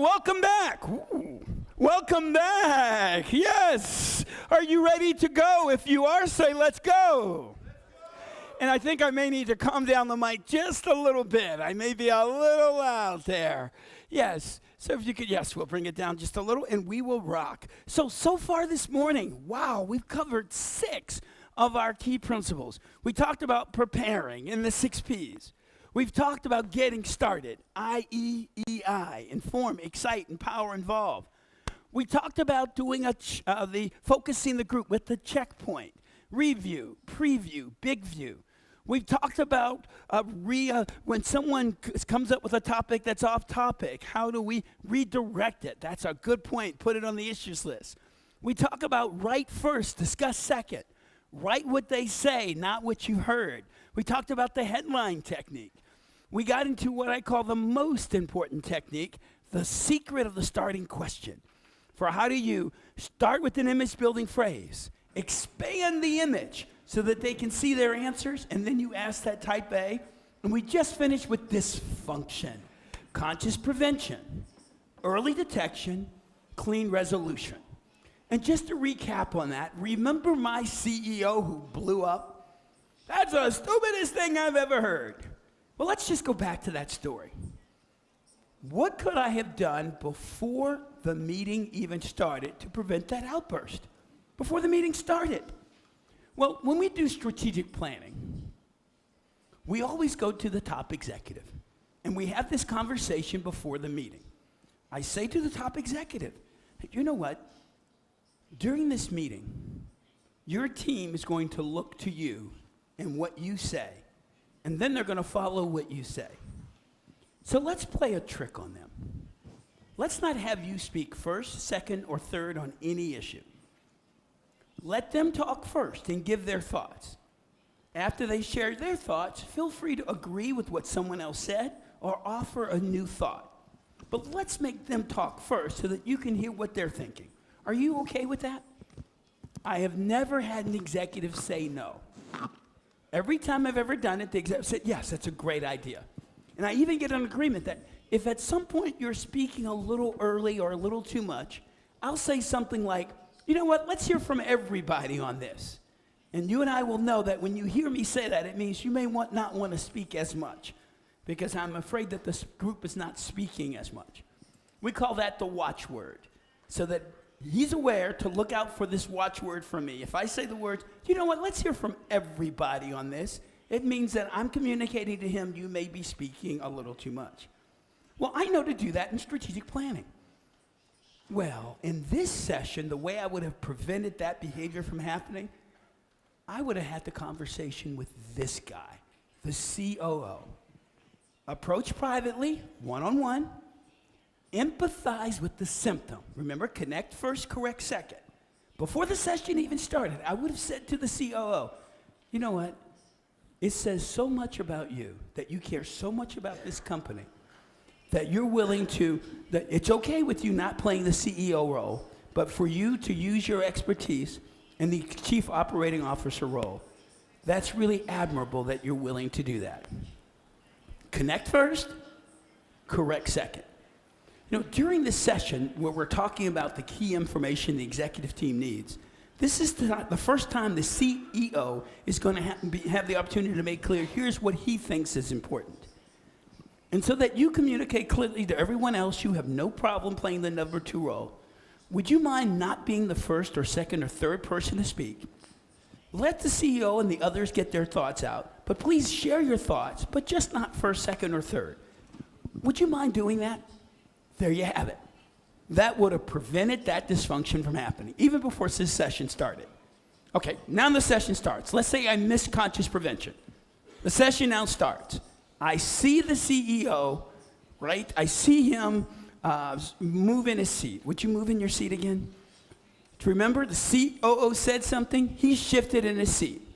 Well, welcome back. Ooh. Welcome back. Yes. Are you ready to go? If you are, say, let's go. And I think I may need to calm down the mic just a little bit. I may be a little loud there. Yes. So if you could, yes, we'll bring it down just a little and we will rock. So far this morning, wow, we've covered 6 of our key principles. We talked about preparing in the 6 Ps. We've talked about getting started, I-E-E-I, inform, excite, empower, involve. We talked about doing focusing the group with the checkpoint, review, preview, big view. We've talked about when someone comes up with a topic that's off topic, how do we redirect it? That's a good point. Put it on the issues list. We talk about write first, discuss second. Write what they say, not what you heard. We talked about the headline technique. We got into what I call the most important technique, the secret of the starting question. For how do you start with an image building phrase, expand the image so that they can see their answers, and then you ask that type A. And we just finished with dysfunction, conscious prevention, early detection, clean resolution. And just to recap on that, remember my CEO who blew up? That's the stupidest thing I've ever heard. Well, let's just go back to that story. What could I have done before the meeting even started to prevent that outburst? Before the meeting started? Well, when we do strategic planning, we always go to the top executive, and we have this conversation before the meeting. I say to the top executive, you know what? During this meeting, your team is going to look to you and what you say, and then they're going to follow what you say. So let's play a trick on them. Let's not have you speak first, second, or third on any issue. Let them talk first and give their thoughts. After they share their thoughts, feel free to agree with what someone else said or offer a new thought. But let's make them talk first so that you can hear what they're thinking. Are you okay with that? I have never had an executive say no. Every time I've ever done it, the executive said, yes, that's a great idea. And I even get an agreement that if at some point you're speaking a little early or a little too much, I'll say something like, you know what, let's hear from everybody on this. And you and I will know that when you hear me say that, it means you may not want to speak as much because I'm afraid that this group is not speaking as much. We call that the watchword, so that he's aware to look out for this watchword from me. If I say the words, you know what, let's hear from everybody on this, it means that I'm communicating to him you may be speaking a little too much. Well, I know to do that in strategic planning. Well, in this session, the way I would have prevented that behavior from happening, I would have had the conversation with this guy, the COO. Approach privately, one-on-one, empathize with the symptom. Remember, connect first, correct second. Before the session even started, I would have said to the COO, you know what? It says so much about you, that you care so much about this company, that you're willing to, that it's okay with you not playing the CEO role, but for you to use your expertise in the chief operating officer role. That's really admirable that you're willing to do that. Connect first, correct second. You know, during this session where we're talking about the key information the executive team needs, this is the first time the CEO is going to have the opportunity to make clear, here's what he thinks is important. And so that you communicate clearly to everyone else, you have no problem playing the number 2 role. Would you mind not being the first or second or third person to speak? Let the CEO and the others get their thoughts out, but please share your thoughts, but just not first, second, or third. Would you mind doing that? There you have it. That would have prevented that dysfunction from happening, even before this session started. Okay, now the session starts. Let's say I missed conscious prevention. The session now starts. I see the CEO, right? I see him move in his seat. Would you move in your seat again? Remember, the COO said something. He shifted in his seat.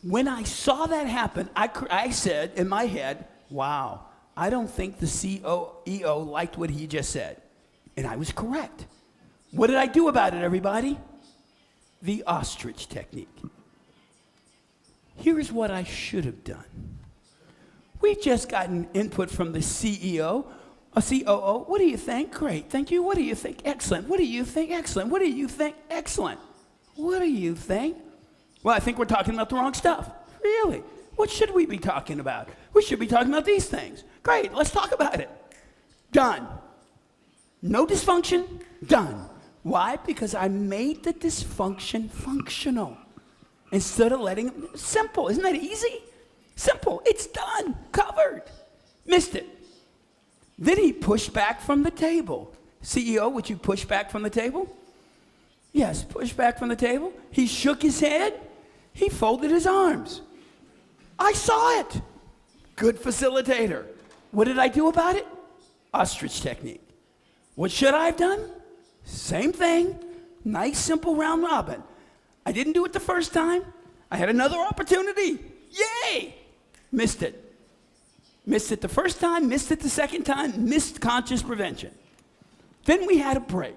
When I saw that happen, I said in my head, wow, I don't think the CEO liked what he just said. And I was correct. What did I do about it, everybody? The ostrich technique. Here's what I should have done. We just gotten input from the CEO A COO, what do you think? Great, thank you. What do you think? Excellent. What do you think? Excellent. What do you think? Excellent. What do you think? Well, I think we're talking about the wrong stuff. Really? What should we be talking about? We should be talking about these things. Great, let's talk about it. Done. No dysfunction, done. Why? Because I made the dysfunction functional. Instead of letting it, simple, isn't that easy? Simple, it's done, covered. Missed it. Then he pushed back from the table. CEO, would you push back from the table? Yes, push back from the table. He shook his head. He folded his arms. I saw it. Good facilitator. What did I do about it? Ostrich technique. What should I have done? Same thing. Nice, simple round robin. I didn't do it the first time. I had another opportunity. Yay! Missed it. Missed it the first time, missed it the second time, missed conscious prevention. Then we had a break.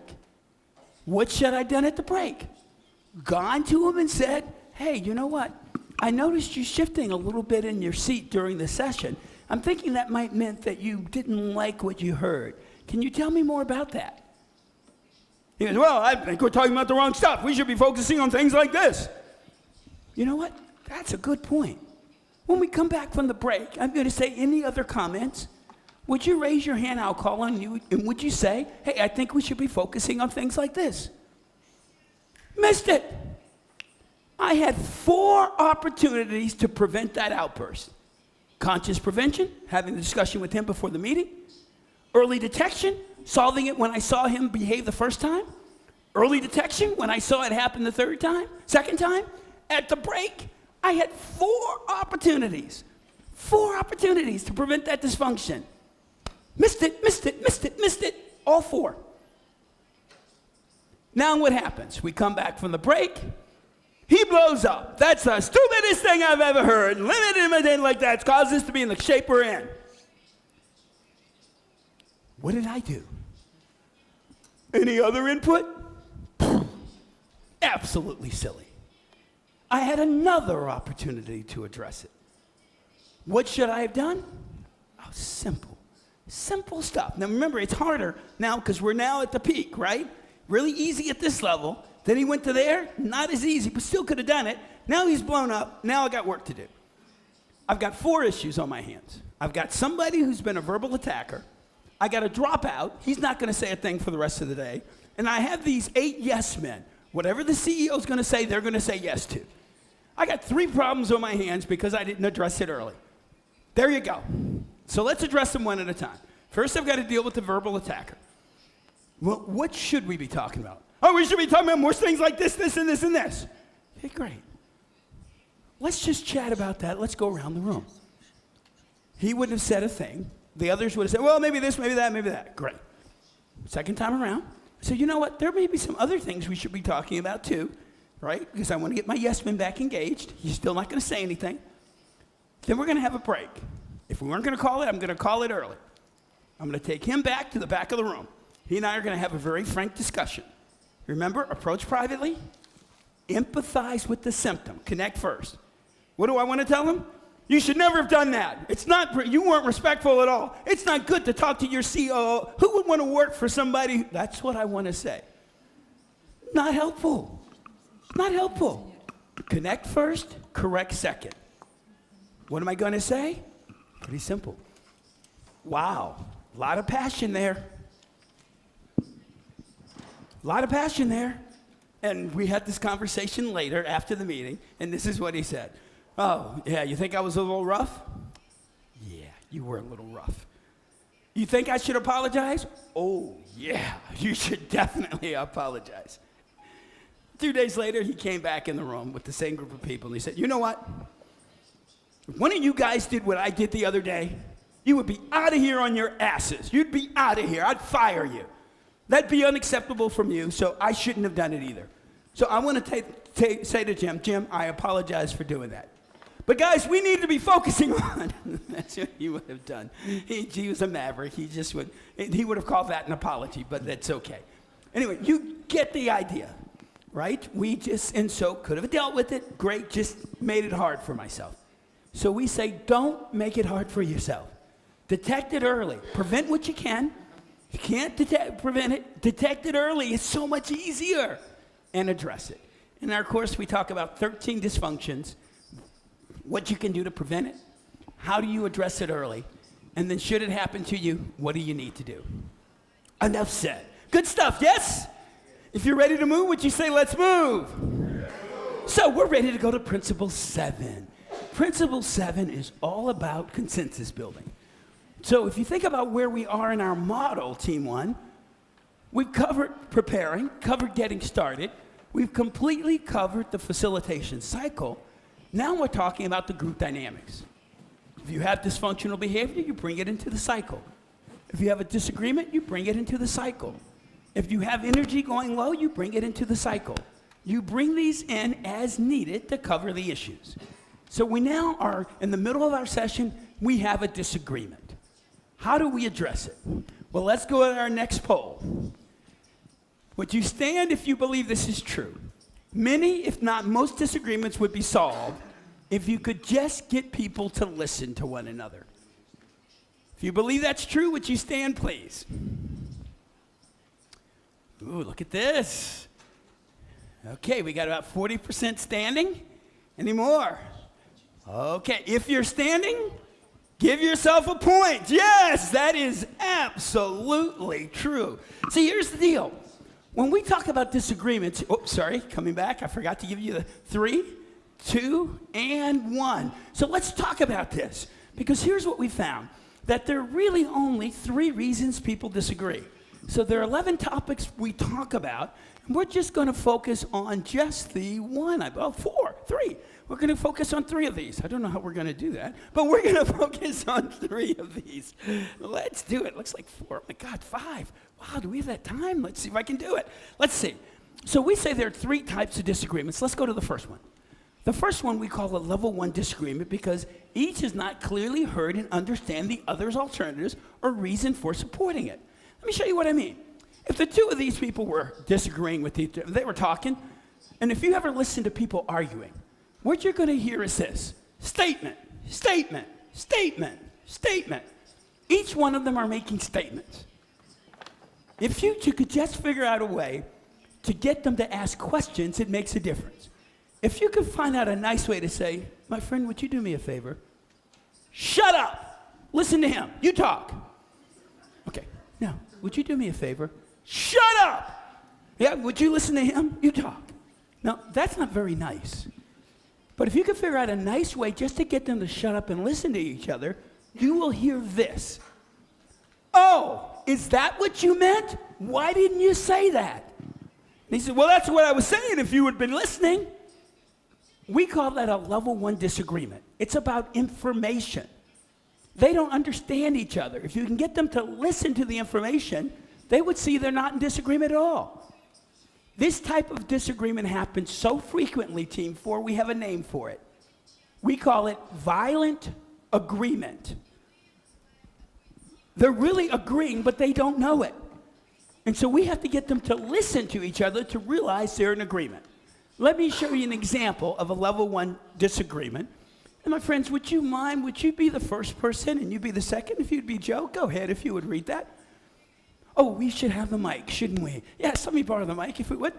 What should I have done at the break? Gone to him and said, hey, you know what? I noticed you shifting a little bit in your seat during the session. I'm thinking that might meant that you didn't like what you heard. Can you tell me more about that? He goes, well, I think we're talking about the wrong stuff. We should be focusing on things like this. You know what? That's a good point. When we come back from the break, I'm going to say any other comments. Would you raise your hand? I'll call on you. And would you say, hey, I think we should be focusing on things like this? Missed it. I had 4 opportunities to prevent that outburst. Conscious prevention, having the discussion with him before the meeting. Early detection, solving it when I saw him behave the first time. Early detection, when I saw it happen the second time. At the break, I had 4 opportunities. 4 opportunities to prevent that dysfunction. Missed it, missed it, missed it, missed it. All 4. Now what happens? We come back from the break. He blows up. That's the stupidest thing I've ever heard. Limited him like that's caused us to be in the shape we're in. What did I do? Any other input? Absolutely silly. I had another opportunity to address it. What should I have done? Oh, simple. Simple stuff. Now remember, it's harder now because we're now at the peak, right? Really easy at this level. Then he went to there, not as easy, but still could have done it. Now he's blown up. Now I got work to do. I've got 4 issues on my hands. I've got somebody who's been a verbal attacker. I got a dropout. He's not going to say a thing for the rest of the day. And I have these 8 yes men. Whatever the CEO is going to say, they're going to say yes to. I got 3 problems on my hands because I didn't address it early. There you go. So let's address them one at a time. First, I've got to deal with the verbal attacker. Well, what should we be talking about? Oh, we should be talking about more things like this, this, and this, and this. Okay, great. Let's just chat about that. Let's go around the room. He wouldn't have said a thing. The others would have said, well, maybe this, maybe that, maybe that. Great. Second time around, so you know what? There may be some other things we should be talking about too, right? Because I want to get my yes men back engaged. He's still not going to say anything. Then we're going to have a break. If we weren't going to call it, I'm going to call it early. I'm going to take him back to the back of the room. He and I are going to have a very frank discussion. Remember, approach privately, empathize with the symptom, connect first. What do I want to tell him? You should never have done that. It's not, you weren't respectful at all. It's not good to talk to your COO. Who would want to work for somebody? That's what I want to say. Not helpful. Not helpful. Connect first, correct second. What am I going to say? Pretty simple. Wow, a lot of passion there. A lot of passion there. And we had this conversation later after the meeting, and this is what he said. Oh, yeah, you think I was a little rough? Yeah, you were a little rough. You think I should apologize? Oh, yeah, you should definitely apologize. 2 days later, he came back in the room with the same group of people, and he said, you know what? If one of you guys did what I did the other day, you would be out of here on your asses. You'd be out of here. I'd fire you. That'd be unacceptable from you, so I shouldn't have done it either. So I want to say to Jim, I apologize for doing that. But guys, we need to be focusing on, that's what he would have done. He was a maverick. He would have called that an apology, but that's okay. Anyway, you get the idea, right? And so could have dealt with it. Great, just made it hard for myself. So we say, don't make it hard for yourself. Detect it early. Prevent what you can. If you can't prevent it, detect it early. It's so much easier. And address it. In our course, we talk about 13 dysfunctions, what you can do to prevent it, how do you address it early, and then should it happen to you, what do you need to do? Enough said. Good stuff, yes? If you're ready to move, would you say, let's move? So we're ready to go to Principle 7. Principle 7 is all about consensus building. So if you think about where we are in our model, Team 1, we've covered preparing, covered getting started. We've completely covered the facilitation cycle. Now we're talking about the group dynamics. If you have dysfunctional behavior, you bring it into the cycle. If you have a disagreement, you bring it into the cycle. If you have energy going low, you bring it into the cycle. You bring these in as needed to cover the issues. So we now are in the middle of our session, we have a disagreement. How do we address it? Well, let's go to our next poll. Would you stand if you believe this is true? Many, if not most, disagreements would be solved if you could just get people to listen to one another. If you believe that's true, would you stand, please? Ooh, look at this. Okay, we got about 40% standing. Any more? Okay, if you're standing, give yourself a point. Yes, that is absolutely true. See, here's the deal. When we talk about disagreements, coming back, I forgot to give you the 3, 2, and 1. So let's talk about this, because here's what we found, that there are really only 3 reasons people disagree. So there are 11 topics we talk about, and we're just going to focus on just the 3. We're going to focus on 3 of these. I don't know how we're going to do that, but we're going to focus on 3 of these. Let's do it. Looks like 4. Oh my God, 5. Wow, do we have that time? Let's see if I can do it. Let's see. So we say there are 3 types of disagreements. Let's go to the first one. The first one we call a level 1 disagreement because each has not clearly heard and understand the other's alternatives or reason for supporting it. Let me show you what I mean. If the 2 of these people were disagreeing with each other, they were talking, and if you ever listen to people arguing, what you're going to hear is this: statement, statement, statement, statement. Each one of them are making statements. If you could just figure out a way to get them to ask questions, it makes a difference. If you could find out a nice way to say, my friend, would you do me a favor? Shut up. Listen to him. You talk. Okay. Now, would you do me a favor? Shut up. Yeah, would you listen to him? You talk. Now, that's not very nice. But if you could figure out a nice way just to get them to shut up and listen to each other, you will hear this. Oh, is that what you meant? Why didn't you say that? And he said, well, that's what I was saying if you had been listening. We call that a level 1 disagreement. It's about information. They don't understand each other. If you can get them to listen to the information, they would see they're not in disagreement at all. This type of disagreement happens so frequently, Team 4, we have a name for it. We call it violent agreement. They're really agreeing, but they don't know it. And so we have to get them to listen to each other to realize they're in agreement. Let me show you an example of a level 1 disagreement. And my friends, would you mind, would you be the first person and you be the second? If you'd be Joe, go ahead if you would read that. Oh, we should have the mic, shouldn't we? Yes, let me borrow the mic if we would.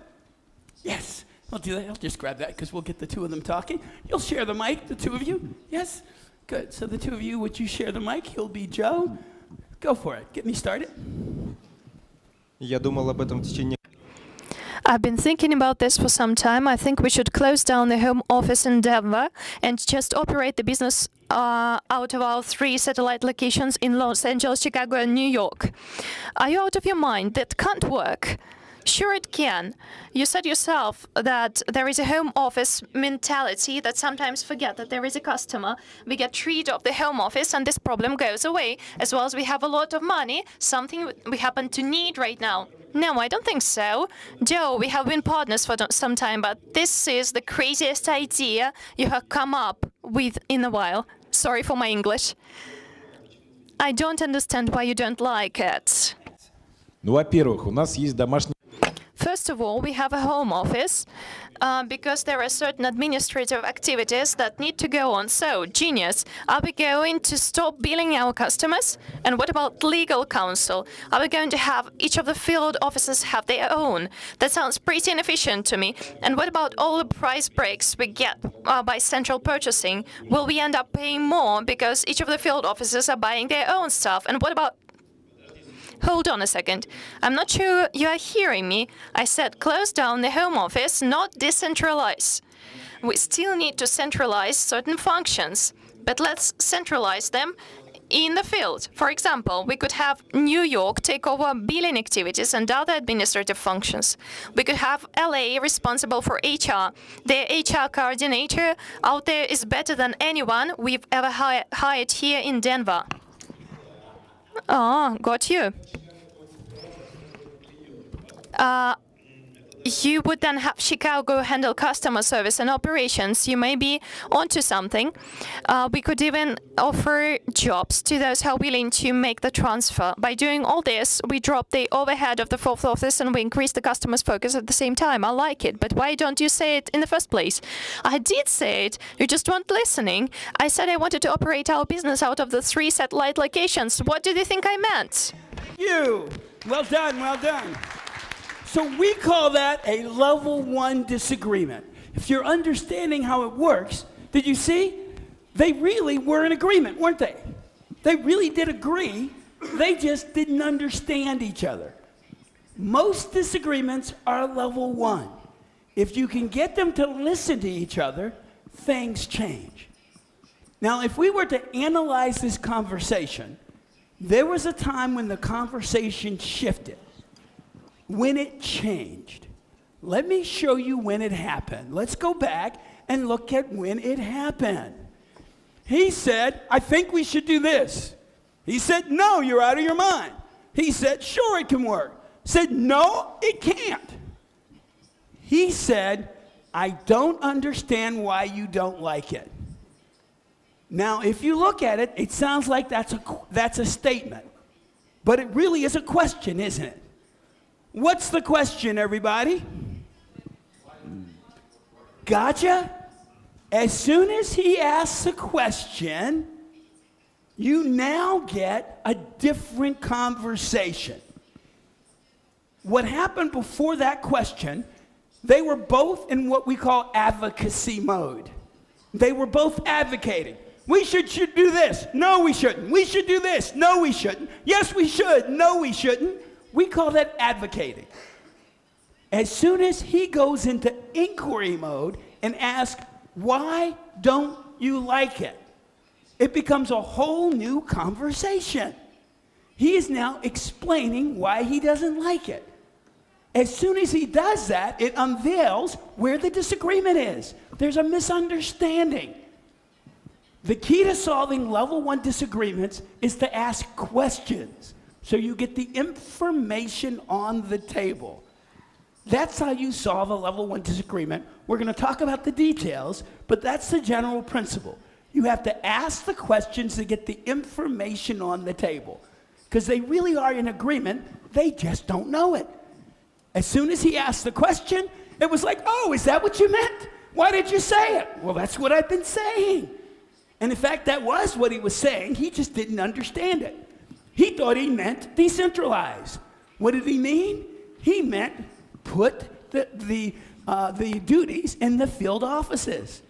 Yes, I'll do that. I'll just grab that because we'll get the 2 of them talking. You'll share the mic, the 2 of you? Yes? Good. So the 2 of you, would you share the mic? He'll be Joe. Go for it. Get me started. Я думал об этом в течение. I've been thinking about this for some time. I think we should close down the home office in Denver and just operate the business out of our 3 satellite locations in Los Angeles, Chicago, and New York. Are you out of your mind? That can't work. Sure it can. You said yourself that there is a home office mentality that sometimes forget that there is a customer. We get rid of the home office and this problem goes away, as well as we have a lot of money, something we happen to need right now. No, I don't think so. Joe, we have been partners for some time, but this is the craziest idea you have come up with in a while. Sorry for my English. I don't understand why you don't like it. Ну, во-первых, у нас есть домашний... First First of all, we have a home office because there are certain administrative activities that need to go on. So, genius, are we going to stop billing our customers? And what about legal counsel? Are we going to have each of the field offices have their own? That sounds pretty inefficient to me. And what about all the price breaks we get by central purchasing? Will we end up paying more because each of the field offices are buying their own stuff? And what about... Hold on a second. I'm not sure you are hearing me. I said close down the home office, not decentralize. We still need to centralize certain functions, but let's centralize them in the field. For example, we could have New York take over billing activities and other administrative functions. We could have LA responsible for HR. Their HR coordinator out there is better than anyone we've ever hired here in Denver. Oh, got you. You would then have Chicago handle customer service and operations. You may be onto something. We could even offer jobs to those who are willing to make the transfer. By doing all this, we drop the overhead of the fourth office and we increase the customer's focus at the same time. I like it, but why don't you say it in the first place? I did say it. You just weren't listening. I said I wanted to operate our business out of the 3 satellite locations. What did you think I meant? You. Well done, well done. So we call that a level 1 disagreement. If you're understanding how it works, did you see? They really were in agreement, weren't they? They really did agree. They just didn't understand each other. Most disagreements are level 1. If you can get them to listen to each other, things change. Now, if we were to analyze this conversation, there was a time when the conversation shifted. When it changed. Let me show you when it happened. Let's go back and look at when it happened. He said, I think we should do this. He said, no, you're out of your mind. He said, sure, it can work. Said, no, it can't. He said, I don't understand why you don't like it. Now, if you look at it, it sounds like that's a statement. But it really is a question, isn't it? What's the question, everybody? Gotcha? As soon as he asks a question, you now get a different conversation. What happened before that question, they were both in what we call advocacy mode. They were both advocating. We should do this. No, we shouldn't. We should do this. No, we shouldn't. Yes, we should. No, we shouldn't. We call that advocating. As soon as he goes into inquiry mode and asks, why don't you like it? It becomes a whole new conversation. He is now explaining why he doesn't like it. As soon as he does that, it unveils where the disagreement is. There's a misunderstanding. The key to solving level 1 disagreements is to ask questions. So you get the information on the table. That's how you solve a level 1 disagreement. We're going to talk about the details, but that's the general principle. You have to ask the questions to get the information on the table. Because they really are in agreement, they just don't know it. As soon as he asked the question, it was like, oh, is that what you meant? Why did you say it? Well, that's what I've been saying. And in fact, that was what he was saying. He just didn't understand it. He thought he meant decentralize. What did he mean? He meant put the duties in the field offices.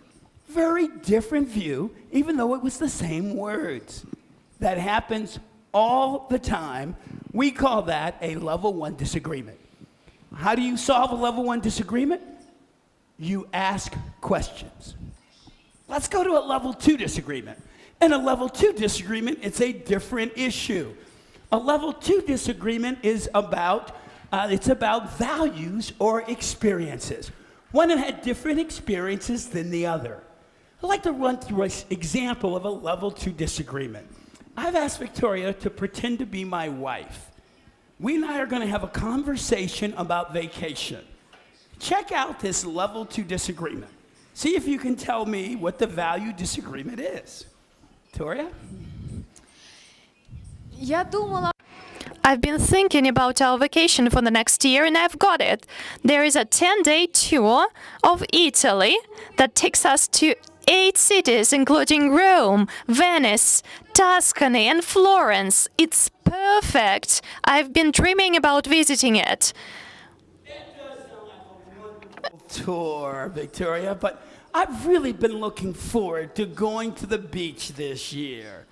Very different view, even though it was the same words. That happens all the time. We call that a level 1 disagreement. How do you solve a level 1 disagreement? You ask questions. Let's go to a level 2 disagreement. In a level 2 disagreement, it's a different issue. A level 2 disagreement is about values or experiences. One that had different experiences than the other. I'd like to run through an example of a level 2 disagreement. I've asked Victoria to pretend to be my wife. We and I are going to have a conversation about vacation. Check out this level 2 disagreement. See if you can tell me what the value disagreement is. Victoria? I've been thinking about our vacation for the next year and I've got it. There is a 10-day tour of Italy that takes us to 8 cities, including Rome, Venice, Tuscany, and Florence. It's perfect. I've been dreaming about visiting it. Tour, Victoria, but I've really been looking forward to going to the beach this year.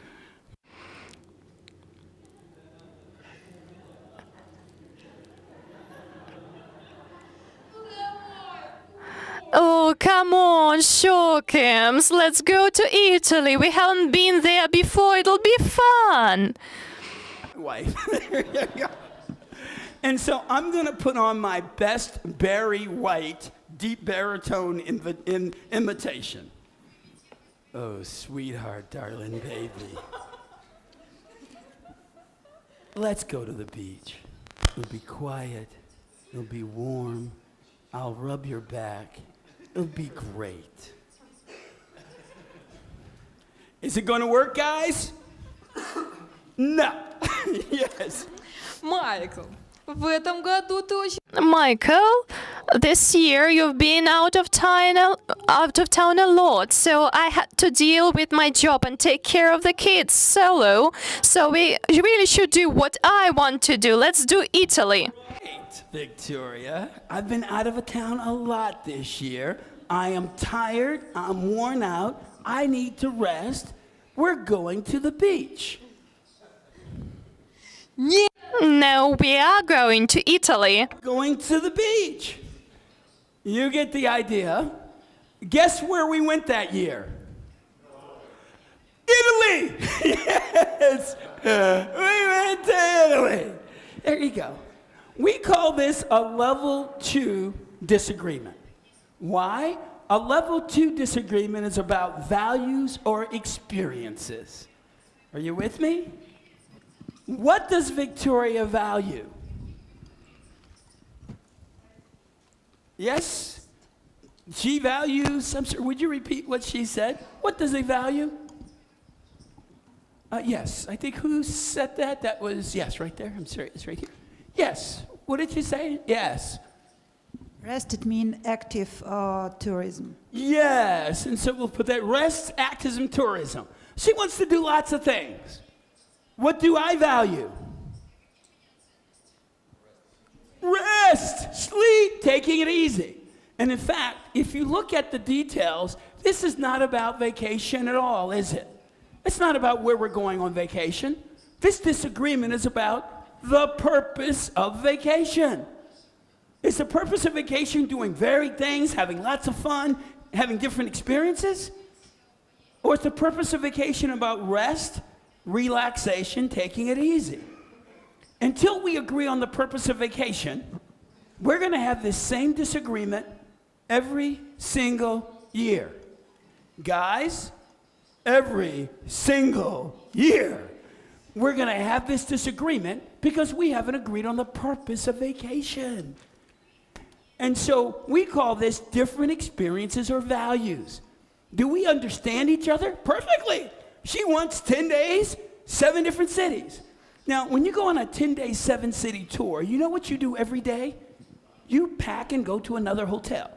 Oh, come on, Shawkins. Let's go to Italy. We haven't been there before. It'll be fun. Wife. There you go. And so I'm going to put on my best Barry White deep baritone imitation. Oh, sweetheart, darling baby. Let's go to the beach. It'll be quiet. It'll be warm. I'll rub your back. It'll be great. Is it going to work, guys? No. Yes. Майкл, в этом году ты очень... Michael, this year you've been out of town a lot, so I had to deal with my job and take care of the kids solo. So we really should do what I want to do. Let's do Italy. Great, Victoria. I've been out of town a lot this year. I am tired. I'm worn out. I need to rest. We're going to the beach. No, we are going to Italy. Going to the beach. You get the idea. Guess where we went that year? Italy! Yes! We went to Italy. There you go. We call this a level 2 disagreement. Why? A level 2 disagreement is about values or experiences. Are you with me? What does Victoria value? Yes? She values, I'm sorry, would you repeat what she said? What does he value? Yes, I think who said that? That was, yes, right there. I'm sorry, it's right here. Yes. What did you say? Yes. Rest, it means active tourism. Yes, and so we'll put that rest, activism, tourism. She wants to do lots of things. What do I value? Rest, sleep, taking it easy. And in fact, if you look at the details, this is not about vacation at all, is it? It's not about where we're going on vacation. This disagreement is about the purpose of vacation. Is the purpose of vacation doing varied things, having lots of fun, having different experiences? Or is the purpose of vacation about rest, relaxation, taking it easy? Until we agree on the purpose of vacation, we're going to have this same disagreement every single year. Guys, every single year, we're going to have this disagreement because we haven't agreed on the purpose of vacation. And so we call this different experiences or values. Do we understand each other? Perfectly. She wants 10 days, 7 different cities. Now, when you go on a 10-day, 7-city tour, you know what you do every day? You pack and go to another hotel.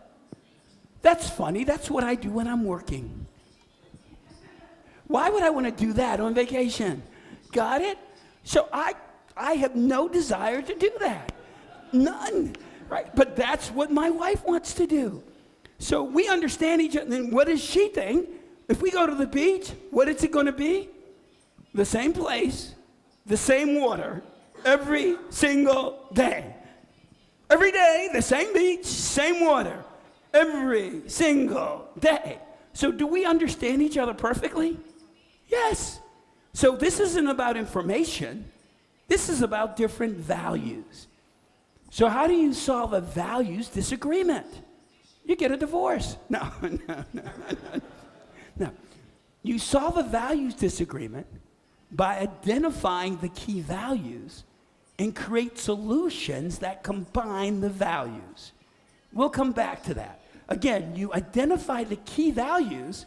That's funny. That's what I do when I'm working. Why would I want to do that on vacation? Got it? So I have no desire to do that. None. Right? But that's what my wife wants to do. So we understand each other. And what does she think? If we go to the beach, what is it going to be? The same place, the same water, every single day. Every day, the same beach, same water, every single day. So do we understand each other perfectly? Yes. So this isn't about information. This is about different values. So how do you solve a values disagreement? You get a divorce. No. You solve a values disagreement by identifying the key values and create solutions that combine the values. We'll come back to that. Again, you identify the key values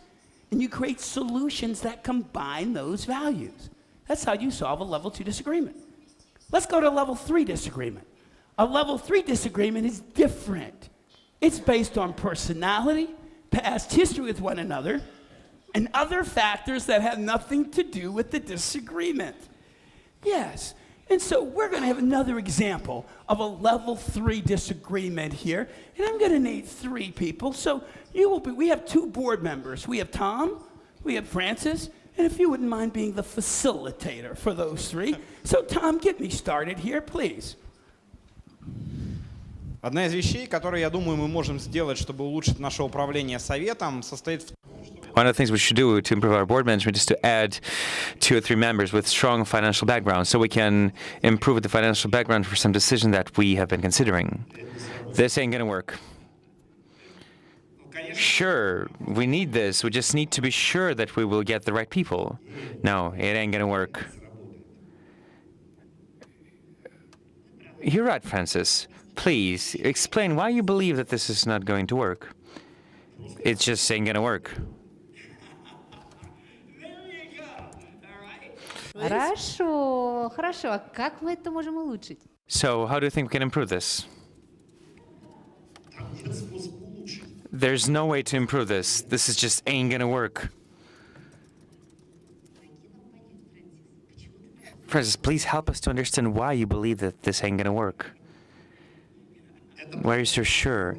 and you create solutions that combine those values. That's how you solve a level 2 disagreement. Let's go to level 3 disagreement. A level 3 disagreement is different. It's based on personality, past history with one another, and other factors that have nothing to do with the disagreement. Yes, and so we're going to have another example of a level 3 disagreement here, and I'm going to need 3 people. So we have 2 board members. We have Tom, we have Francis, and if you wouldn't mind being the facilitator for those 3. So Tom, get me started here, please. Одна из вещей, которые, я думаю, мы можем сделать, чтобы улучшить наше управление советом, состоит в One of the things we should do to improve our board management is to add 2 or 3 members with strong financial background so we can improve the financial background for some decision that we have been considering. This ain't gonna work. Sure, we need this. We just need to be sure that we will get the right people. No, it ain't gonna work. You're right, Francis. Please, explain why you believe that this is not going to work. It just ain't gonna work. Хорошо, хорошо. А как мы это можем улучшить? So, how do you think we can improve this? There's no way to improve this. This is just ain't gonna work. Francis, please help us to understand why you believe that this ain't gonna work. Why are you so sure?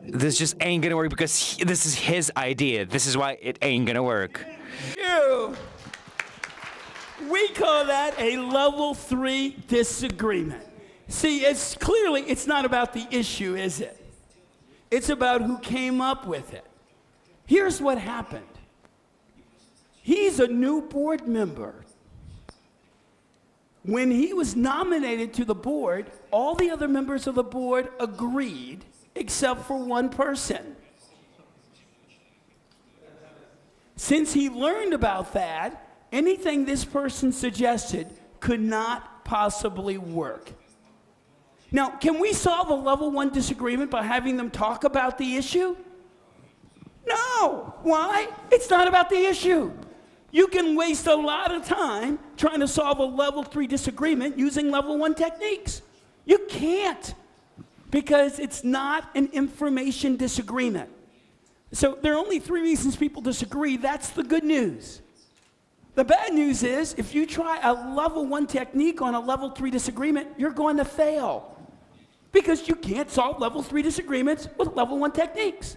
This just ain't gonna work because this is his idea. This is why it ain't gonna work. We call that a level 3 disagreement. See, it's not about the issue, is it? It's about who came up with it. Here's what happened. He's a new board member. When he was nominated to the board, all the other members of the board agreed except for one person. Since he learned about that, anything this person suggested could not possibly work. Now, can we solve a level 1 disagreement by having them talk about the issue? No. Why? It's not about the issue. You can waste a lot of time trying to solve a level 3 disagreement using level 1 techniques. You can't, because it's not an information disagreement. So there are only 3 reasons people disagree. That's the good news. The bad news is, if you try a level 1 technique on a level 3 disagreement, you're going to fail. Because you can't solve level 3 disagreements with level 1 techniques.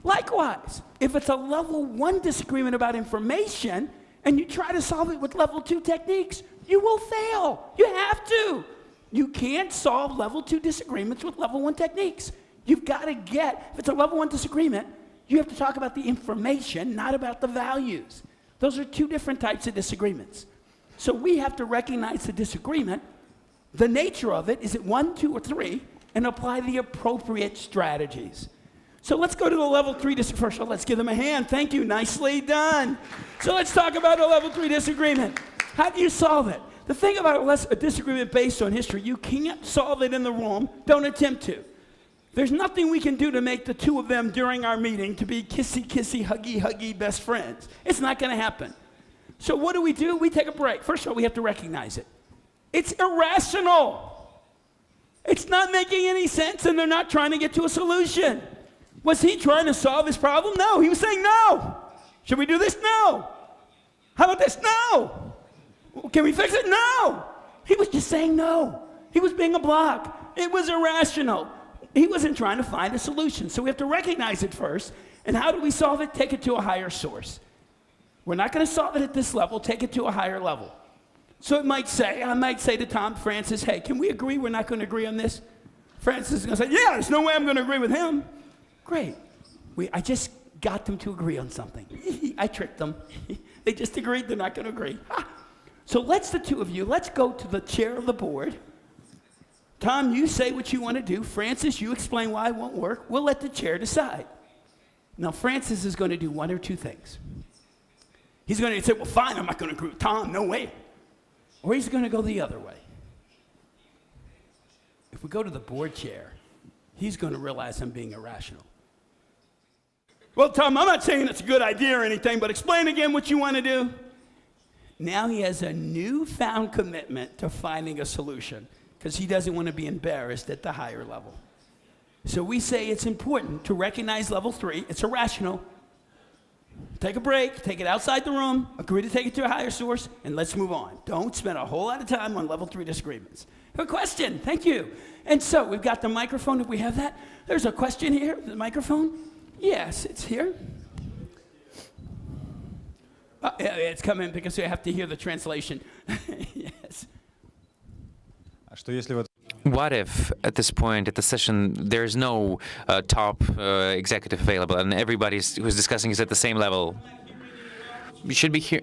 Likewise, if it's a level 1 disagreement about information, and you try to solve it with level 2 techniques, you will fail. You have to. You can't solve level 2 disagreements with level 1 techniques. You've got to if it's a level 1 disagreement, you have to talk about the information, not about the values. Those are 2 different types of disagreements. So we have to recognize the disagreement, the nature of it, is it 1, 2, or 3, and apply the appropriate strategies. So let's go to the level 3 disagreement. First of all, let's give them a hand. Thank you. Nicely done. So let's talk about a level 3 disagreement. How do you solve it? The thing about a disagreement based on history, you can't solve it in the room. Don't attempt to. There's nothing we can do to make the 2 of them during our meeting to be kissy, kissy, huggy, huggy best friends. It's not going to happen. So what do? We take a break. First of all, we have to recognize it. It's irrational. It's not making any sense, and they're not trying to get to a solution. Was he trying to solve his problem? No. He was saying no. Should we do this? No. How about this? No. Can we fix it? No. He was just saying no. He was being a block. It was irrational. He wasn't trying to find a solution. So we have to recognize it first. And how do we solve it? Take it to a higher source. We're not going to solve it at this level. Take it to a higher level. So I might say to Tom, Francis, hey, can we agree we're not going to agree on this? Francis is going to say, yeah, there's no way I'm going to agree with him. Great. I just got them to agree on something. I tricked them. They just agreed they're not going to agree. So the 2 of you, let's go to the chair of the board. Tom, you say what you want to do. Francis, you explain why it won't work. We'll let the chair decide. Now, Francis is going to do 1 or 2 things. He's going to say, well, fine, I'm not going to agree with Tom. No way. Or he's going to go the other way. If we go to the board chair, he's going to realize I'm being irrational. Well, Tom, I'm not saying it's a good idea or anything, but explain again what you want to do. Now he has a newfound commitment to finding a solution because he doesn't want to be embarrassed at the higher level. So we say it's important to recognize level 3. It's irrational. Take a break, take it outside the room, agree to take it to a higher source, and let's move on. Don't spend a whole lot of time on level 3 disagreements. Good question, thank you. And so we've got the microphone, if we have that. There's a question here, the microphone. Yes, it's here. Yeah, it's coming because we have to hear the translation. Yes. А что если вот What if, at this point, at the session, there's no top executive available and everybody who's discussing is at the same level? We should be here.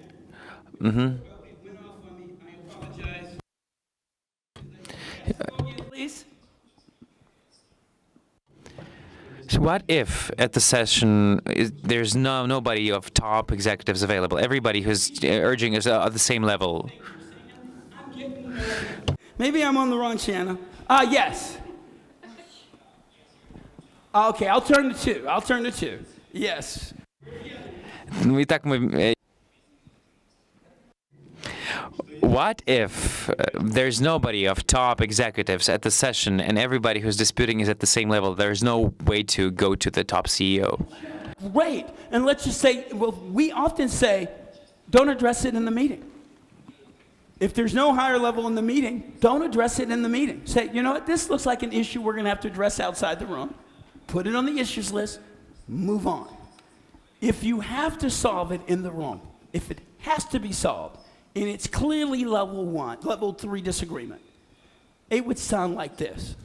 Please. So what if, at the session, there's nobody of top executives available? Everybody who's urging is at the same level. Maybe I'm on the wrong channel. Yes. Okay, I'll turn to 2. Yes. Итак, what if there's nobody of top executives at the session and everybody who's disputing is at the same level? There's no way to go to the top CEO. Great. And let's just say, well, we often say, don't address it in the meeting. If there's no higher level in the meeting, don't address it in the meeting. Say, you know what, this looks like an issue we're going to have to address outside the room. Put it on the issues list, move on. If you have to solve it in the room, if it has to be solved, and it's clearly level 3 disagreement, it would sound like this.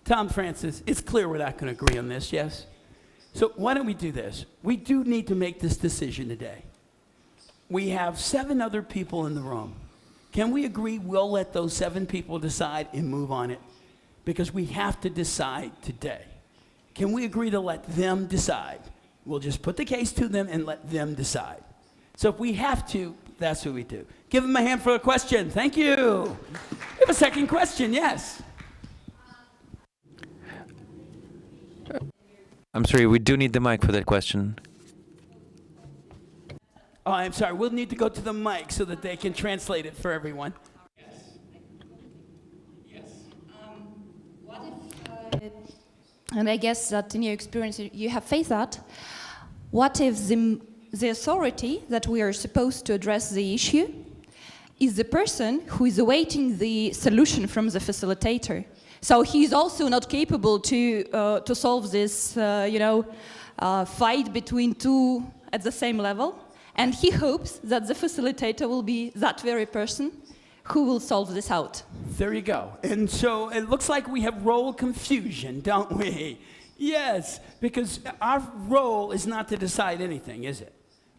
Tom Francis, it's clear we're not going to agree on this, yes? So why don't we do this? We do need to make this decision today. We have 7 other people in the room. Can we agree we'll let those 7 people decide and move on it? Because we have to decide today. Can we agree to let them decide? We'll just put the case to them and let them decide. So if we have to, that's what we do. Give them a hand for a question. Thank you. We have a second question, yes. I'm sorry, we do need the mic for that question. Oh, I'm sorry. We'll need to go to the mic so that they can translate it for everyone. And I guess that in your experience you have faced that. What if the authority that we are supposed to address the issue is the person who is awaiting the solution from the facilitator? So he is also not capable to solve this, fight between 2 at the same level. And he hopes that the facilitator will be that very person who will solve this out. There you go. And so it looks like we have role confusion, don't we? Yes, because our role is not to decide anything, is it?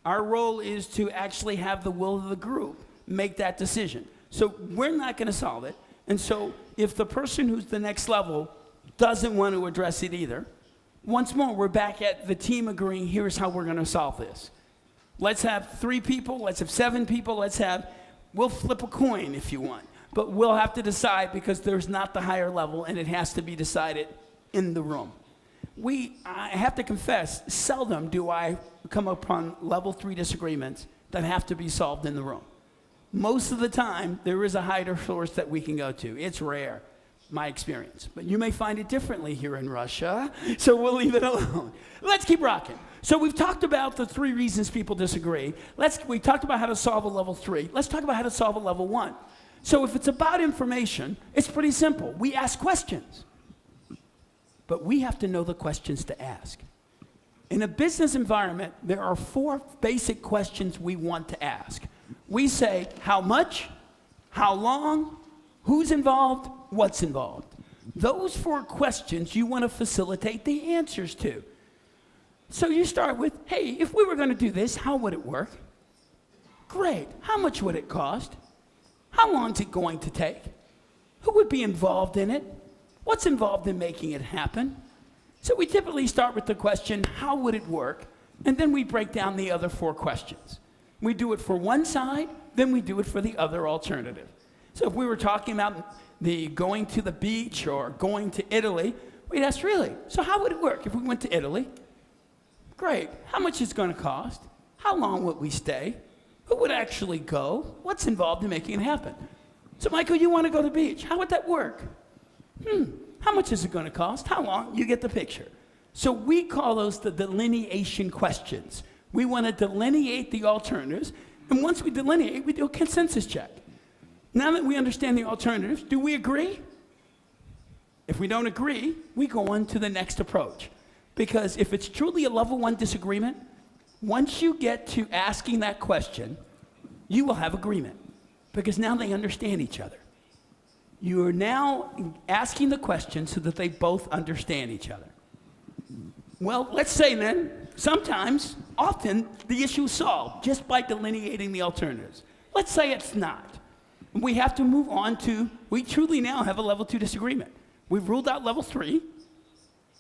Our role is to actually have the will of the group make that decision. So we're not going to solve it. And so if the person who's the next level doesn't want to address it either, once more, we're back at the team agreeing, here's how we're going to solve this. Let's have 3 people, let's have 7 people, we'll flip a coin if you want. But we'll have to decide because there's not the higher level and it has to be decided in the room. I have to confess, seldom do I come upon level 3 disagreements that have to be solved in the room. Most of the time, there is a higher source that we can go to. It's rare, my experience. But you may find it differently here in Russia, so we'll leave it alone. Let's keep rocking. So we've talked about the 3 reasons people disagree. We talked about how to solve a level 3. Let's talk about how to solve a level 1. So if it's about information, it's pretty simple. We ask questions. But we have to know the questions to ask. In a business environment, there are 4 basic questions we want to ask. We say, how much, how long, who's involved, what's involved. Those 4 questions you want to facilitate the answers to. So you start with, hey, if we were going to do this, how would it work? Great. How much would it cost? How long is it going to take? Who would be involved in it? What's involved in making it happen? So we typically start with the question, how would it work? And then we break down the other 4 questions. We do it for one side, then we do it for the other alternative. So if we were talking about the going to the beach or going to Italy, we'd ask, really, so how would it work if we went to Italy? Great. How much is it going to cost? How long would we stay? Who would actually go? What's involved in making it happen? So, Michael, you want to go to the beach. How would that work? How much is it going to cost? How long? You get the picture. So we call those the delineation questions. We want to delineate the alternatives, and once we delineate, we do a consensus check. Now that we understand the alternatives, do we agree? If we don't agree, we go on to the next approach. Because if it's truly a level 1 disagreement, once you get to asking that question, you will have agreement. Because now they understand each other. You are now asking the question so that they both understand each other. Well, let's say then, sometimes, often, the issue is solved just by delineating the alternatives. Let's say it's not. We have to move on to, we truly now have a level 2 disagreement. We've ruled out level 3,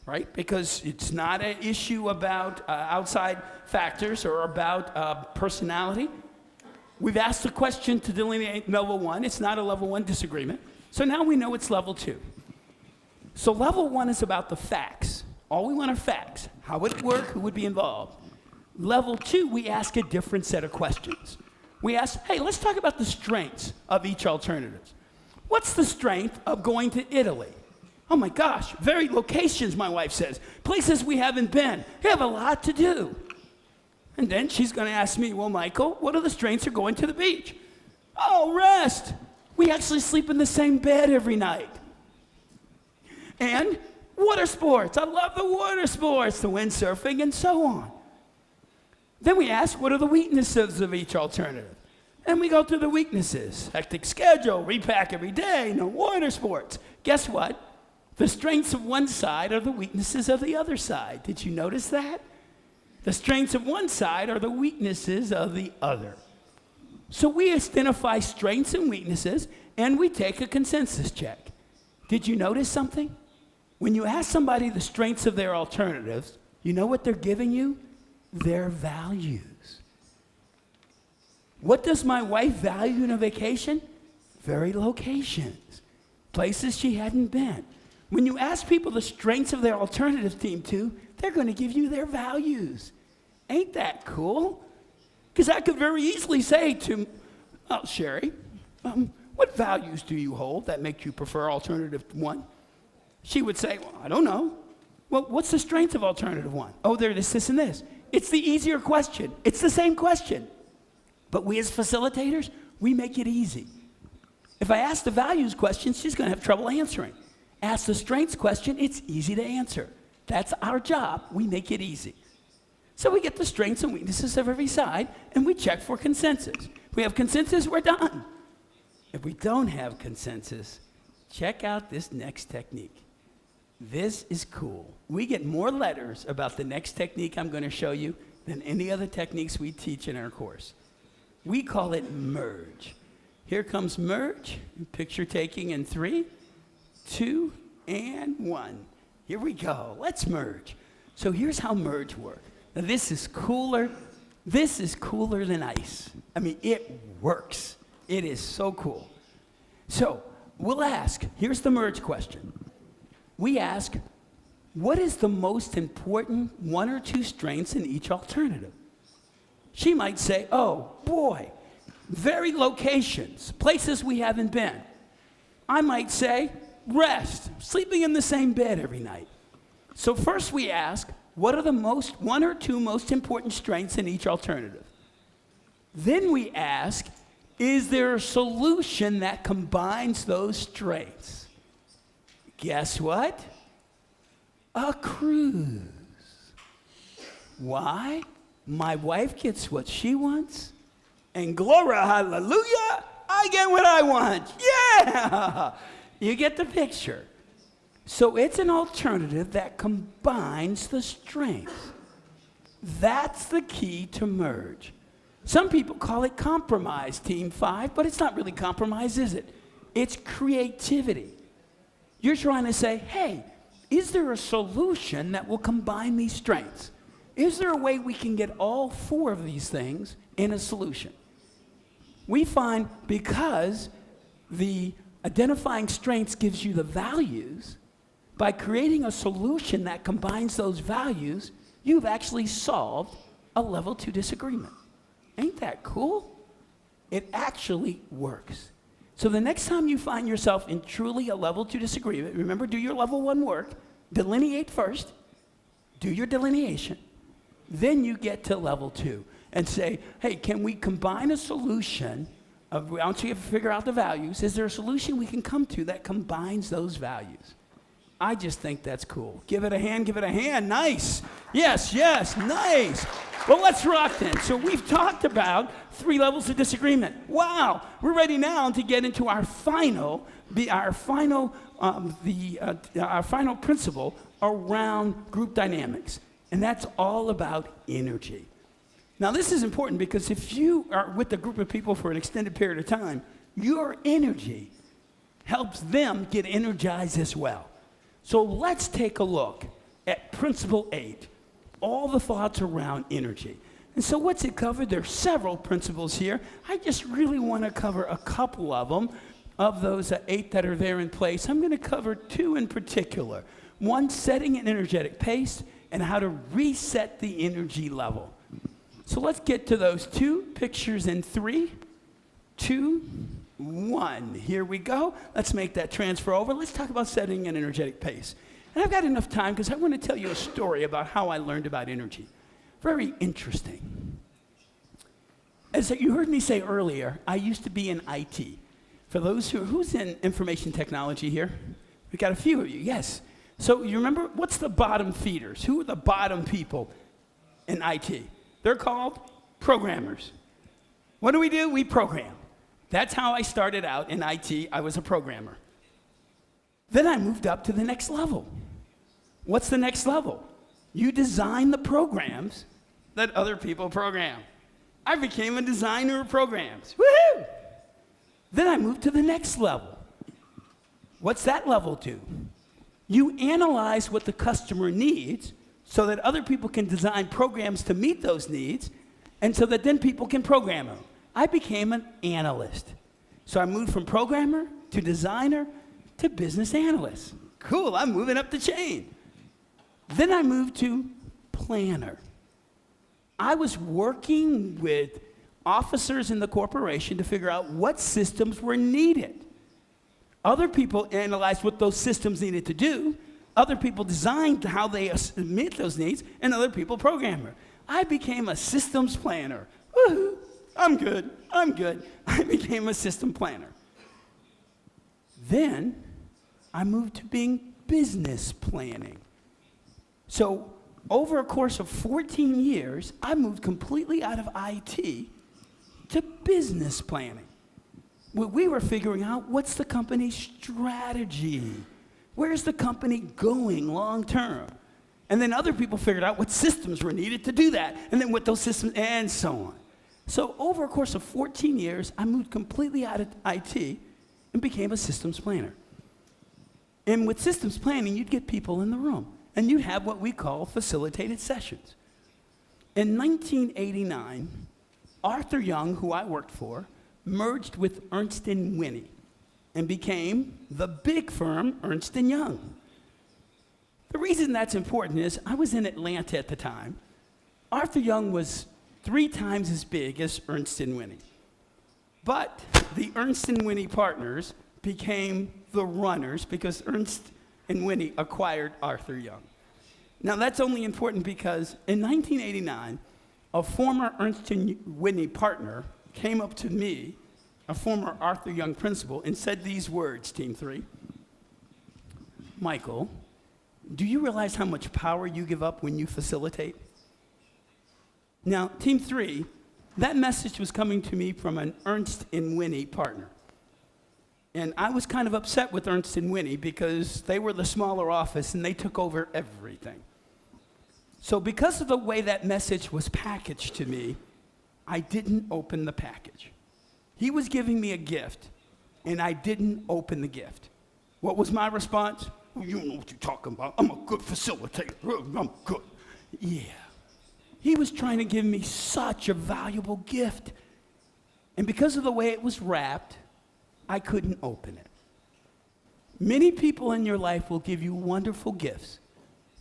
right? Because it's not an issue about outside factors or about personality. We've asked the question to delineate level 1. It's not a level 1 disagreement. So now we know it's level 2. So level 1 is about the facts. All we want are facts. How would it work? Who would be involved? Level 2, we ask a different set of questions. We ask, hey, let's talk about the strengths of each alternative. What's the strength of going to Italy? Oh my gosh, varied locations, my wife says. Places we haven't been. We have a lot to do. And then she's going to ask me, well, Michael, what are the strengths of going to the beach? Oh, rest. We actually sleep in the same bed every night. And water sports. I love the water sports, the windsurfing, and so on. Then we ask, what are the weaknesses of each alternative? And we go through the weaknesses. Hectic schedule, repack every day, no water sports. Guess what? The strengths of one side are the weaknesses of the other side. Did you notice that? The strengths of one side are the weaknesses of the other. So we identify strengths and weaknesses, and we take a consensus check. Did you notice something? When you ask somebody the strengths of their alternatives, you know what they're giving you? Their values. What does my wife value in a vacation? Varied locations, places she hadn't been. When you ask people the strengths of their alternative team too, they're going to give you their values. Ain't that cool? Because I could very easily say to, oh, Sherry, what values do you hold that make you prefer alternative 1? She would say, well, I don't know. Well, what's the strength of alternative 1? Oh, they're this, and this. It's the easier question. It's the same question. But we as facilitators, we make it easy. If I ask the values question, she's going to have trouble answering. Ask the strengths question, it's easy to answer. That's our job. We make it easy. So we get the strengths and weaknesses of every side, and we check for consensus. If we have consensus, we're done. If we don't have consensus, check out this next technique. This is cool. We get more letters about the next technique I'm going to show you than any other techniques we teach in our course. We call it merge. Here comes merge. Picture taking in 3, 2, and 1. Here we go. Let's merge. So here's how merge works. Now this is cooler. This is cooler than ice. I mean, it works. It is so cool. So we'll ask, here's the merge question. We ask, what is the most important 1 or 2 strengths in each alternative? She might say, oh boy, varied locations, places we haven't been. I might say, rest, sleeping in the same bed every night. So first we ask, what are the 1 or 2 most important strengths in each alternative? Then we ask, is there a solution that combines those strengths? Guess what? A cruise. Why? My wife gets what she wants, and glory, hallelujah, I get what I want. Yeah! You get the picture. So it's an alternative that combines the strengths. That's the key to merge. Some people call it compromise, Team 5, but it's not really compromise, is it? It's creativity. You're trying to say, hey, is there a solution that will combine these strengths? Is there a way we can get all 4 of these things in a solution? We find because the identifying strengths gives you the values, by creating a solution that combines those values, you've actually solved a level 2 disagreement. Ain't that cool? It actually works. So the next time you find yourself in truly a level 2 disagreement, remember, do your level 1 work, delineate first, do your delineation, then you get to level 2 and say, hey, can we combine a solution of, once you figure out the values, is there a solution we can come to that combines those values? I just think that's cool. Give it a hand, give it a hand. Nice. Yes, yes, nice. Well, let's rock then. So we've talked about 3 levels of disagreement. Wow. We're ready now to get into our final principle around group dynamics. And that's all about energy. Now, this is important because if you are with a group of people for an extended period of time, your energy helps them get energized as well. So let's take a look at Principle 8, all the thoughts around energy. And so what's it covered? There's several principles here. I just really want to cover a couple of them, of those 8 that are there in place. I'm going to cover 2 in particular. One, setting an energetic pace, and how to reset the energy level. So let's get to those 2 pictures in 3, 2, 1. Here we go. Let's make that transfer over. Let's talk about setting an energetic pace. And I've got enough time because I want to tell you a story about how I learned about energy. Very interesting. As you heard me say earlier, I used to be in IT. For those who's in information technology here? We got a few of you, yes. So you remember, what's the bottom feeders? Who are the bottom people in IT? They're called programmers. What do? We program. That's how I started out in IT. I was a programmer. Then I moved up to the next level. What's the next level? You design the programs that other people program. I became a designer of programs. Woohoo! Then I moved to the next level. What's that level to? You analyze what the customer needs so that other people can design programs to meet those needs, and so that then people can program them. I became an analyst. So I moved from programmer to designer to business analyst. Cool, I'm moving up the chain. Then I moved to planner. I was working with officers in the corporation to figure out what systems were needed. Other people analyzed what those systems needed to do. Other people designed how they meet those needs, and other people programmer. I became a systems planner. Woohoo! I'm good. I became a system planner. Then I moved to being business planning. So over a course of 14 years, I moved completely out of IT to business planning. We were figuring out, what's the company's strategy? Where's the company going long term? And then other people figured out what systems were needed to do that, and then what those systems, and so on. So over a course of 14 years, I moved completely out of IT and became a systems planner. And with systems planning, you'd get people in the room, and you'd have what we call facilitated sessions. In 1989, Arthur Young, who I worked for, merged with Ernst & Winnie and became the big firm Ernst & Young. The reason that's important is I was in Atlanta at the time. Arthur Young was 3 times as big as Ernst & Winnie. But the Ernst & Winnie partners became the runners because Ernst & Winnie acquired Arthur Young. Now that's only important because in 1989, a former Ernst & Winnie partner came up to me, a former Arthur Young principal, and said these words, Team 3. Michael, do you realize how much power you give up when you facilitate? Now, Team 3, that message was coming to me from an Ernst & Winnie partner. And I was kind of upset with Ernst & Winnie because they were the smaller office and they took over everything. So because of the way that message was packaged to me, I didn't open the package. He was giving me a gift, and I didn't open the gift. What was my response? Well, you don't know what you're talking about. I'm a good facilitator. I'm good. Yeah. He was trying to give me such a valuable gift. And because of the way it was wrapped, I couldn't open it. Many people in your life will give you wonderful gifts,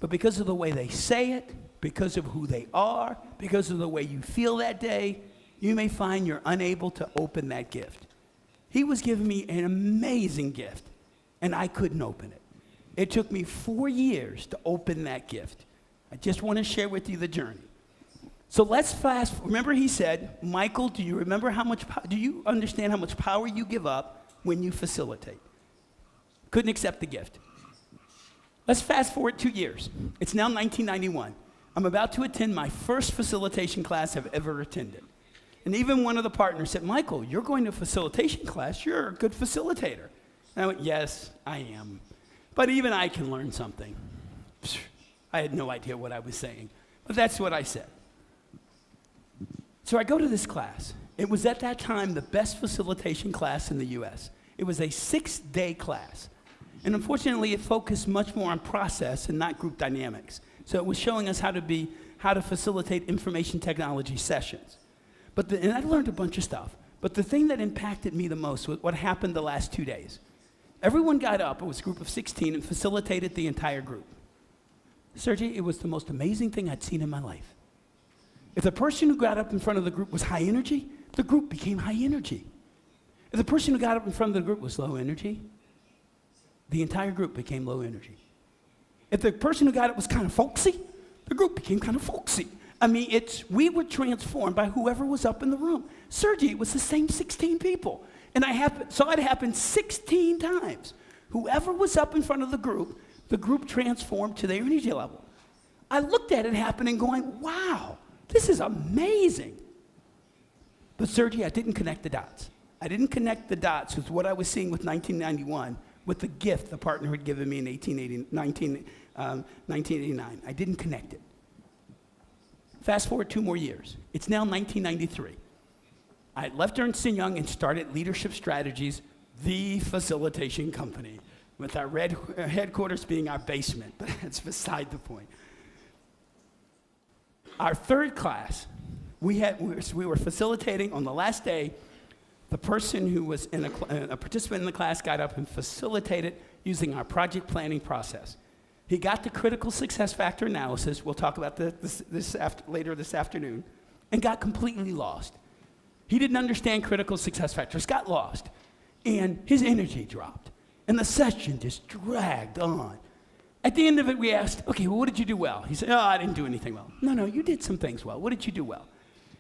but because of the way they say it, because of who they are, because of the way you feel that day, you may find you're unable to open that gift. He was giving me an amazing gift, and I couldn't open it. It took me 4 years to open that gift. I just want to share with you the journey. So let's remember he said, Michael, do you understand how much power you give up when you facilitate? Couldn't accept the gift. Let's fast forward 2 years. It's now 1991. I'm about to attend my first facilitation class I've ever attended. And even one of the partners said, Michael, you're going to a facilitation class. You're a good facilitator. And I went, yes, I am. But even I can learn something. I had no idea what I was saying. But that's what I said. So I go to this class. It was at that time the best facilitation class in the U.S. It was a 6-day class. And unfortunately, it focused much more on process and not group dynamics. So it was showing us how to facilitate information technology sessions. And I learned a bunch of stuff. But the thing that impacted me the most was what happened the last 2 days. Everyone got up, it was a group of 16, and facilitated the entire group. Sergey, it was the most amazing thing I'd seen in my life. If the person who got up in front of the group was high energy, the group became high energy. If the person who got up in front of the group was low energy, the entire group became low energy. If the person who got up was kind of folksy, the group became kind of folksy. I mean, we were transformed by whoever was up in the room. Sergey, it was the same 16 people. And I saw it happen 16 times. Whoever was up in front of the group transformed to their energy level. I looked at it happening going, wow, this is amazing. But Sergey, I didn't connect the dots. I didn't connect the dots with what I was seeing with 1991, with the gift the partner had given me in 1989. I didn't connect it. Fast forward 2 more years. It's now 1993. I left Ernst & Young and started Leadership Strategies, the facilitation company, with our headquarters being our basement, but that's beside the point. Our third class, we were facilitating on the last day. The person who was a participant in the class got up and facilitated using our project planning process. He got the critical success factor analysis, we'll talk about later this afternoon, and got completely lost. He didn't understand critical success factors, got lost, and his energy dropped. And the session just dragged on. At the end of it, we asked, okay, well, what did you do well? He said, oh, I didn't do anything well. No, you did some things well. What did you do well?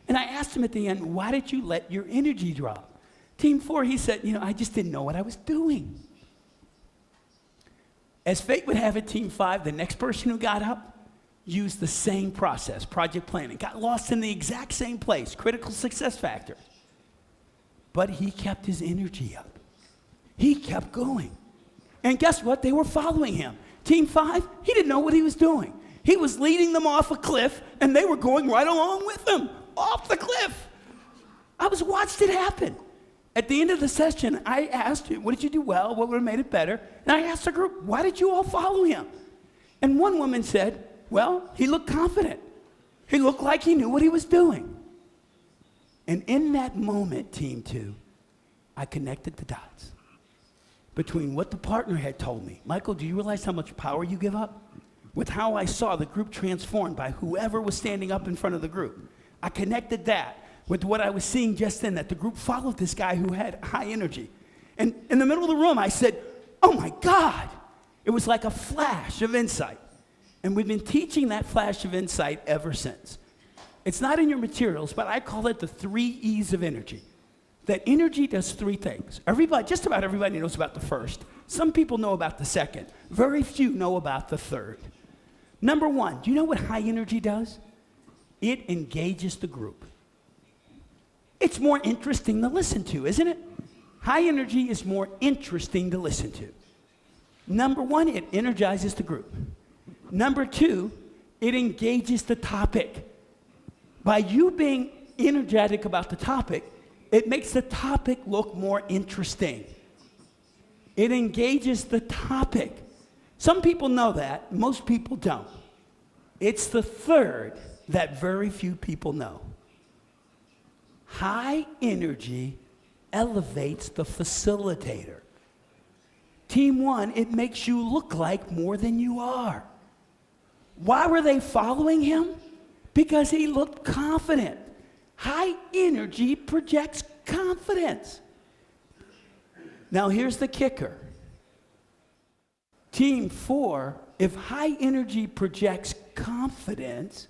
And I asked him at the end, why did you let your energy drop? Team 4, he said, I just didn't know what I was doing. As fate would have it, Team 5, the next person who got up, used the same process, project planning, got lost in the exact same place, critical success factor. But he kept his energy up. He kept going. And guess what? They were following him. Team 5, he didn't know what he was doing. He was leading them off a cliff, and they were going right along with him, off the cliff. I watched it happen. At the end of the session, I asked him, what did you do well? What would have made it better? And I asked the group, why did you all follow him? And one woman said, well, he looked confident. He looked like he knew what he was doing. And in that moment, Team 2, I connected the dots between what the partner had told me. Michael, do you realize how much power you give up? With how I saw the group transformed by whoever was standing up in front of the group. I connected that with what I was seeing just then, that the group followed this guy who had high energy. And in the middle of the room, I said, oh my God. It was like a flash of insight. And we've been teaching that flash of insight ever since. It's not in your materials, but I call it the 3 E's of energy. That energy does 3 things. Just about everybody knows about the first. Some people know about the second. Very few know about the third. Number 1, do you know what high energy does? It engages the group. It's more interesting to listen to, isn't it? High energy is more interesting to listen to. Number 1, it energizes the group. Number 2, it engages the topic. By you being energetic about the topic, it makes the topic look more interesting. It engages the topic. Some people know that, most people don't. It's the third that very few people know. High energy elevates the facilitator. Team 1, it makes you look like more than you are. Why were they following him? Because he looked confident. High energy projects confidence. Now here's the kicker. Team 4, if high energy projects confidence,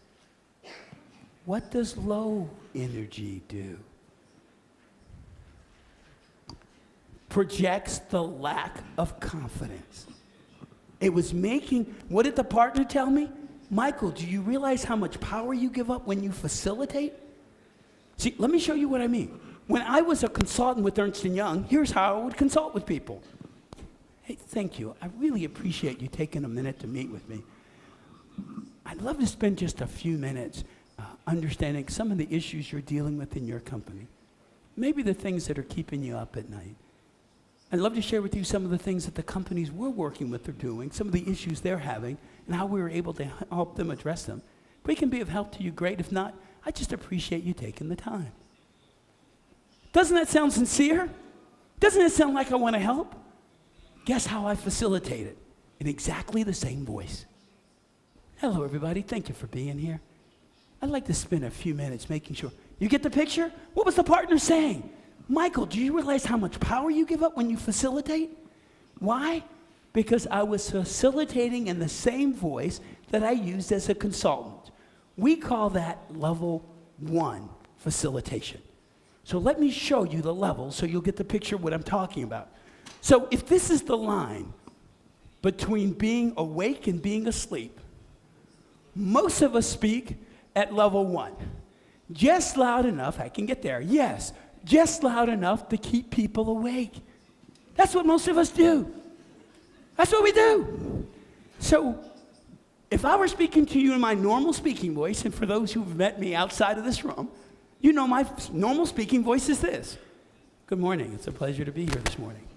what does low energy do? Projects the lack of confidence. It was making, what did the partner tell me? Michael, do you realize how much power you give up when you facilitate? See, let me show you what I mean. When I was a consultant with Ernst & Young, here's how I would consult with people. Hey, thank you. I really appreciate you taking a minute to meet with me. I'd love to spend just a few minutes understanding some of the issues you're dealing with in your company. Maybe the things that are keeping you up at night. I'd love to share with you some of the things that the companies we're working with are doing, some of the issues they're having, and how we were able to help them address them. If we can be of help to you, great. If not, I just appreciate you taking the time. Doesn't that sound sincere? Doesn't it sound like I want to help? Guess how I facilitate it? In exactly the same voice. Hello, everybody. Thank you for being here. I'd like to spend a few minutes making sure. You get the picture? What was the partner saying? Michael, do you realize how much power you give up when you facilitate? Why? Because I was facilitating in the same voice that I used as a consultant. We call that level 1 facilitation. So let me show you the levels so you'll get the picture of what I'm talking about. So if this is the line between being awake and being asleep, most of us speak at level 1. Just loud enough, I can get there, yes, just loud enough to keep people awake. That's what most of us do. That's what we do. So if I were speaking to you in my normal speaking voice, and for those who've met me outside of this room, you know my normal speaking voice is this. Good morning, it's a pleasure to be here this morning.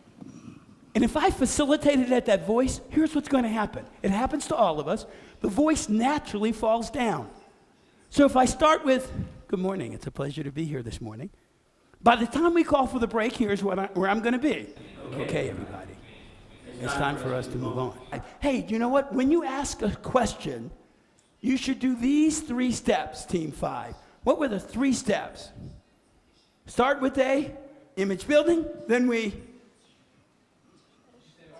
And if I facilitated at that voice, here's what's going to happen. It happens to all of us. The voice naturally falls down. So if I start with, good morning, it's a pleasure to be here this morning. By the time we call for the break, here's where I'm going to be. Okay, everybody. It's time for us to move on. Hey, do you know what? When you ask a question, you should do these 3 steps, Team 5. What were the 3 steps? Start with a image building, then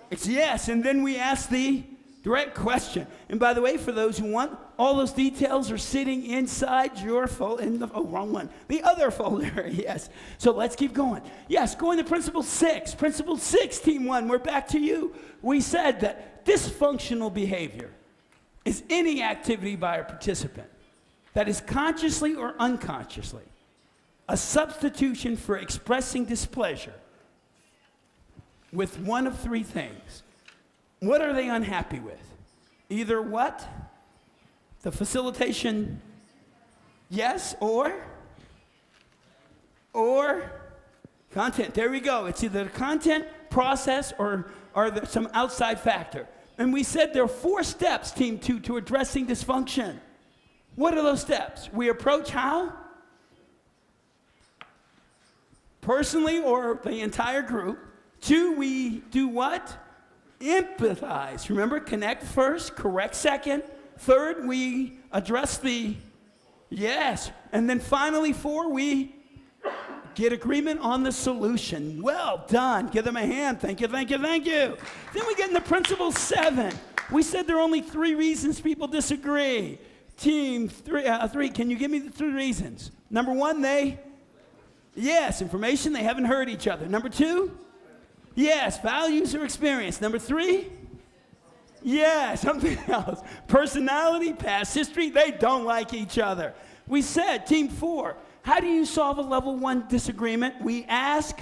it's yes, and then we ask the direct question. And by the way, for those who want, all those details are sitting inside your folder, wrong one, the other folder, yes. So let's keep going. Yes, going to principle 6. Principle 6, Team 1, we're back to you. We said that dysfunctional behavior is any activity by a participant that is consciously or unconsciously a substitution for expressing displeasure with one of 3 things. What are they unhappy with? Either what? The facilitation, yes, or content. There we go. It's either the content, process, or some outside factor. And we said there are 4 steps, Team 2, to addressing dysfunction. What are those steps? We approach how? Personally or the entire group. 2, we do what? Empathize. Remember, connect first, correct second. 3rd, we address the yes. And then finally, 4, we get agreement on the solution. Well done. Give them a hand. Thank you, thank you, thank you. Then we get into principle 7. We said there are only 3 reasons people disagree. Team 3, can you give me the 3 reasons? Number 1, yes, information, they haven't heard each other. Number 2, yes, values or experience. Number 3, yes, something else. Personality, past history, they don't like each other. We said, Team 4, how do you solve a level 1 disagreement? We ask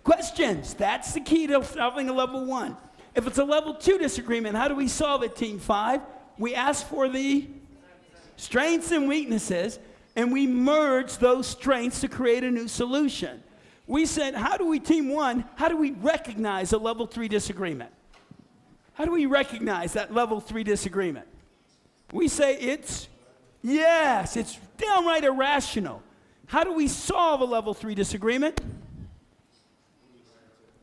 questions. That's the key to solving a level 1. If it's a level 2 disagreement, how do we solve it, Team 5? We ask for the strengths and weaknesses, and we merge those strengths to create a new solution. We said, Team 1, how do we recognize a level 3 disagreement? How do we recognize that level 3 disagreement? We say it's downright irrational. How do we solve a level 3 disagreement?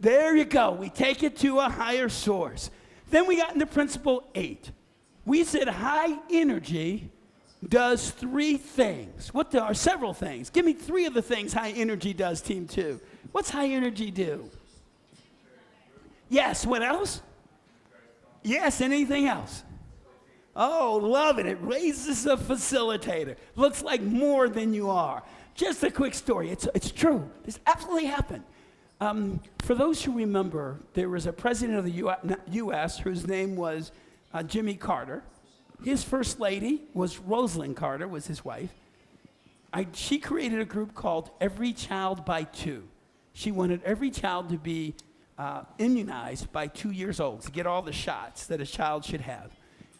There you go. We take it to a higher source. Then we got into principle 8. We said high energy does 3 things. What are several things? Give me 3 of the things high energy does, team 2. What's high energy do? Yes, what else? Yes, anything else? Oh, love it. It raises a facilitator. Looks like more than you are. Just a quick story. It's true. This absolutely happened. For those who remember, there was a president of the U.S. whose name was Jimmy Carter. His first lady was Rosalind Carter, was his wife. She created a group called Every Child by 2. She wanted every child to be immunized by 2 years old, to get all the shots that a child should have.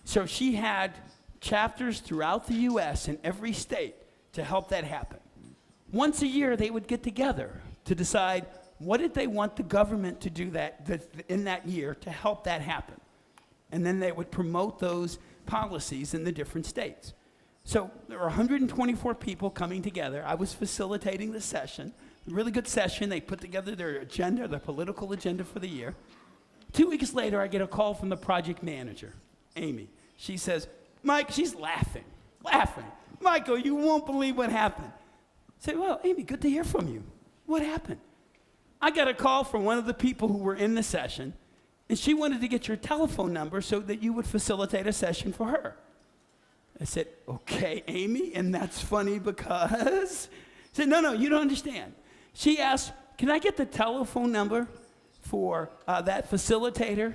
So she had chapters throughout the U.S. in every state to help that happen. Once a year, they would get together to decide what did they want the government to do in that year to help that happen. And then they would promote those policies in the different states. So there were 124 people coming together. I was facilitating the session. A really good session. They put together their agenda, their political agenda for the year. 2 weeks later, I get a call from the project manager, Amy. She says, Mike, she's laughing. Michael, you won't believe what happened. I said, well, Amy, good to hear from you. What happened? I got a call from one of the people who were in the session, and she wanted to get your telephone number so that you would facilitate a session for her. I said, okay, Amy, and that's funny because... I said, no, you don't understand. She asked, can I get the telephone number for that facilitator?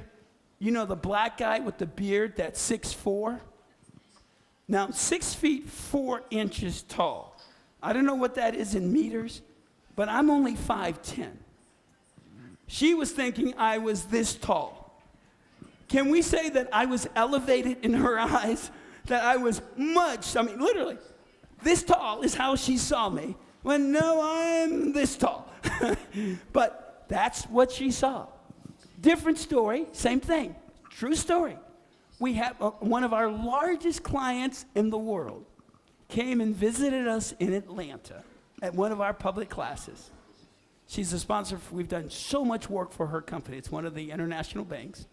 You know, the black guy with the beard that's 6'4"? Now, 6 feet 4 inches tall. I don't know what that is in meters, but I'm only 5'10". She was thinking I was this tall. Can we say that I was elevated in her eyes? That I was literally, this tall is how she saw me. When no, I'm this tall. But that's what she saw. Different story, same thing. True story. We have one of our largest clients in the world came and visited us in Atlanta at one of our public classes. She's a sponsor. We've done so much work for her company. It's one of the international banks.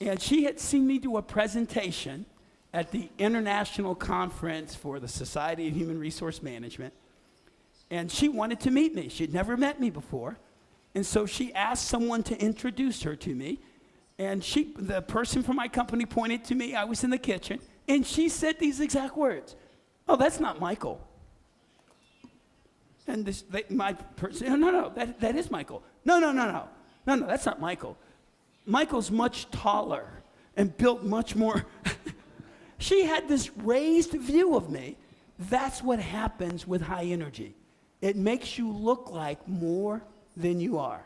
And she had seen me do a presentation at the international conference for the Society of Human Resource Management. And she wanted to meet me. She'd never met me before. And so she asked someone to introduce her to me. And the person from my company pointed to me. I was in the kitchen. And she said these exact words. Oh, that's not Michael. And my person, no, that is Michael. No, that's not Michael. Michael's much taller and built much more. She had this raised view of me. That's what happens with high energy. It makes you look like more than you are.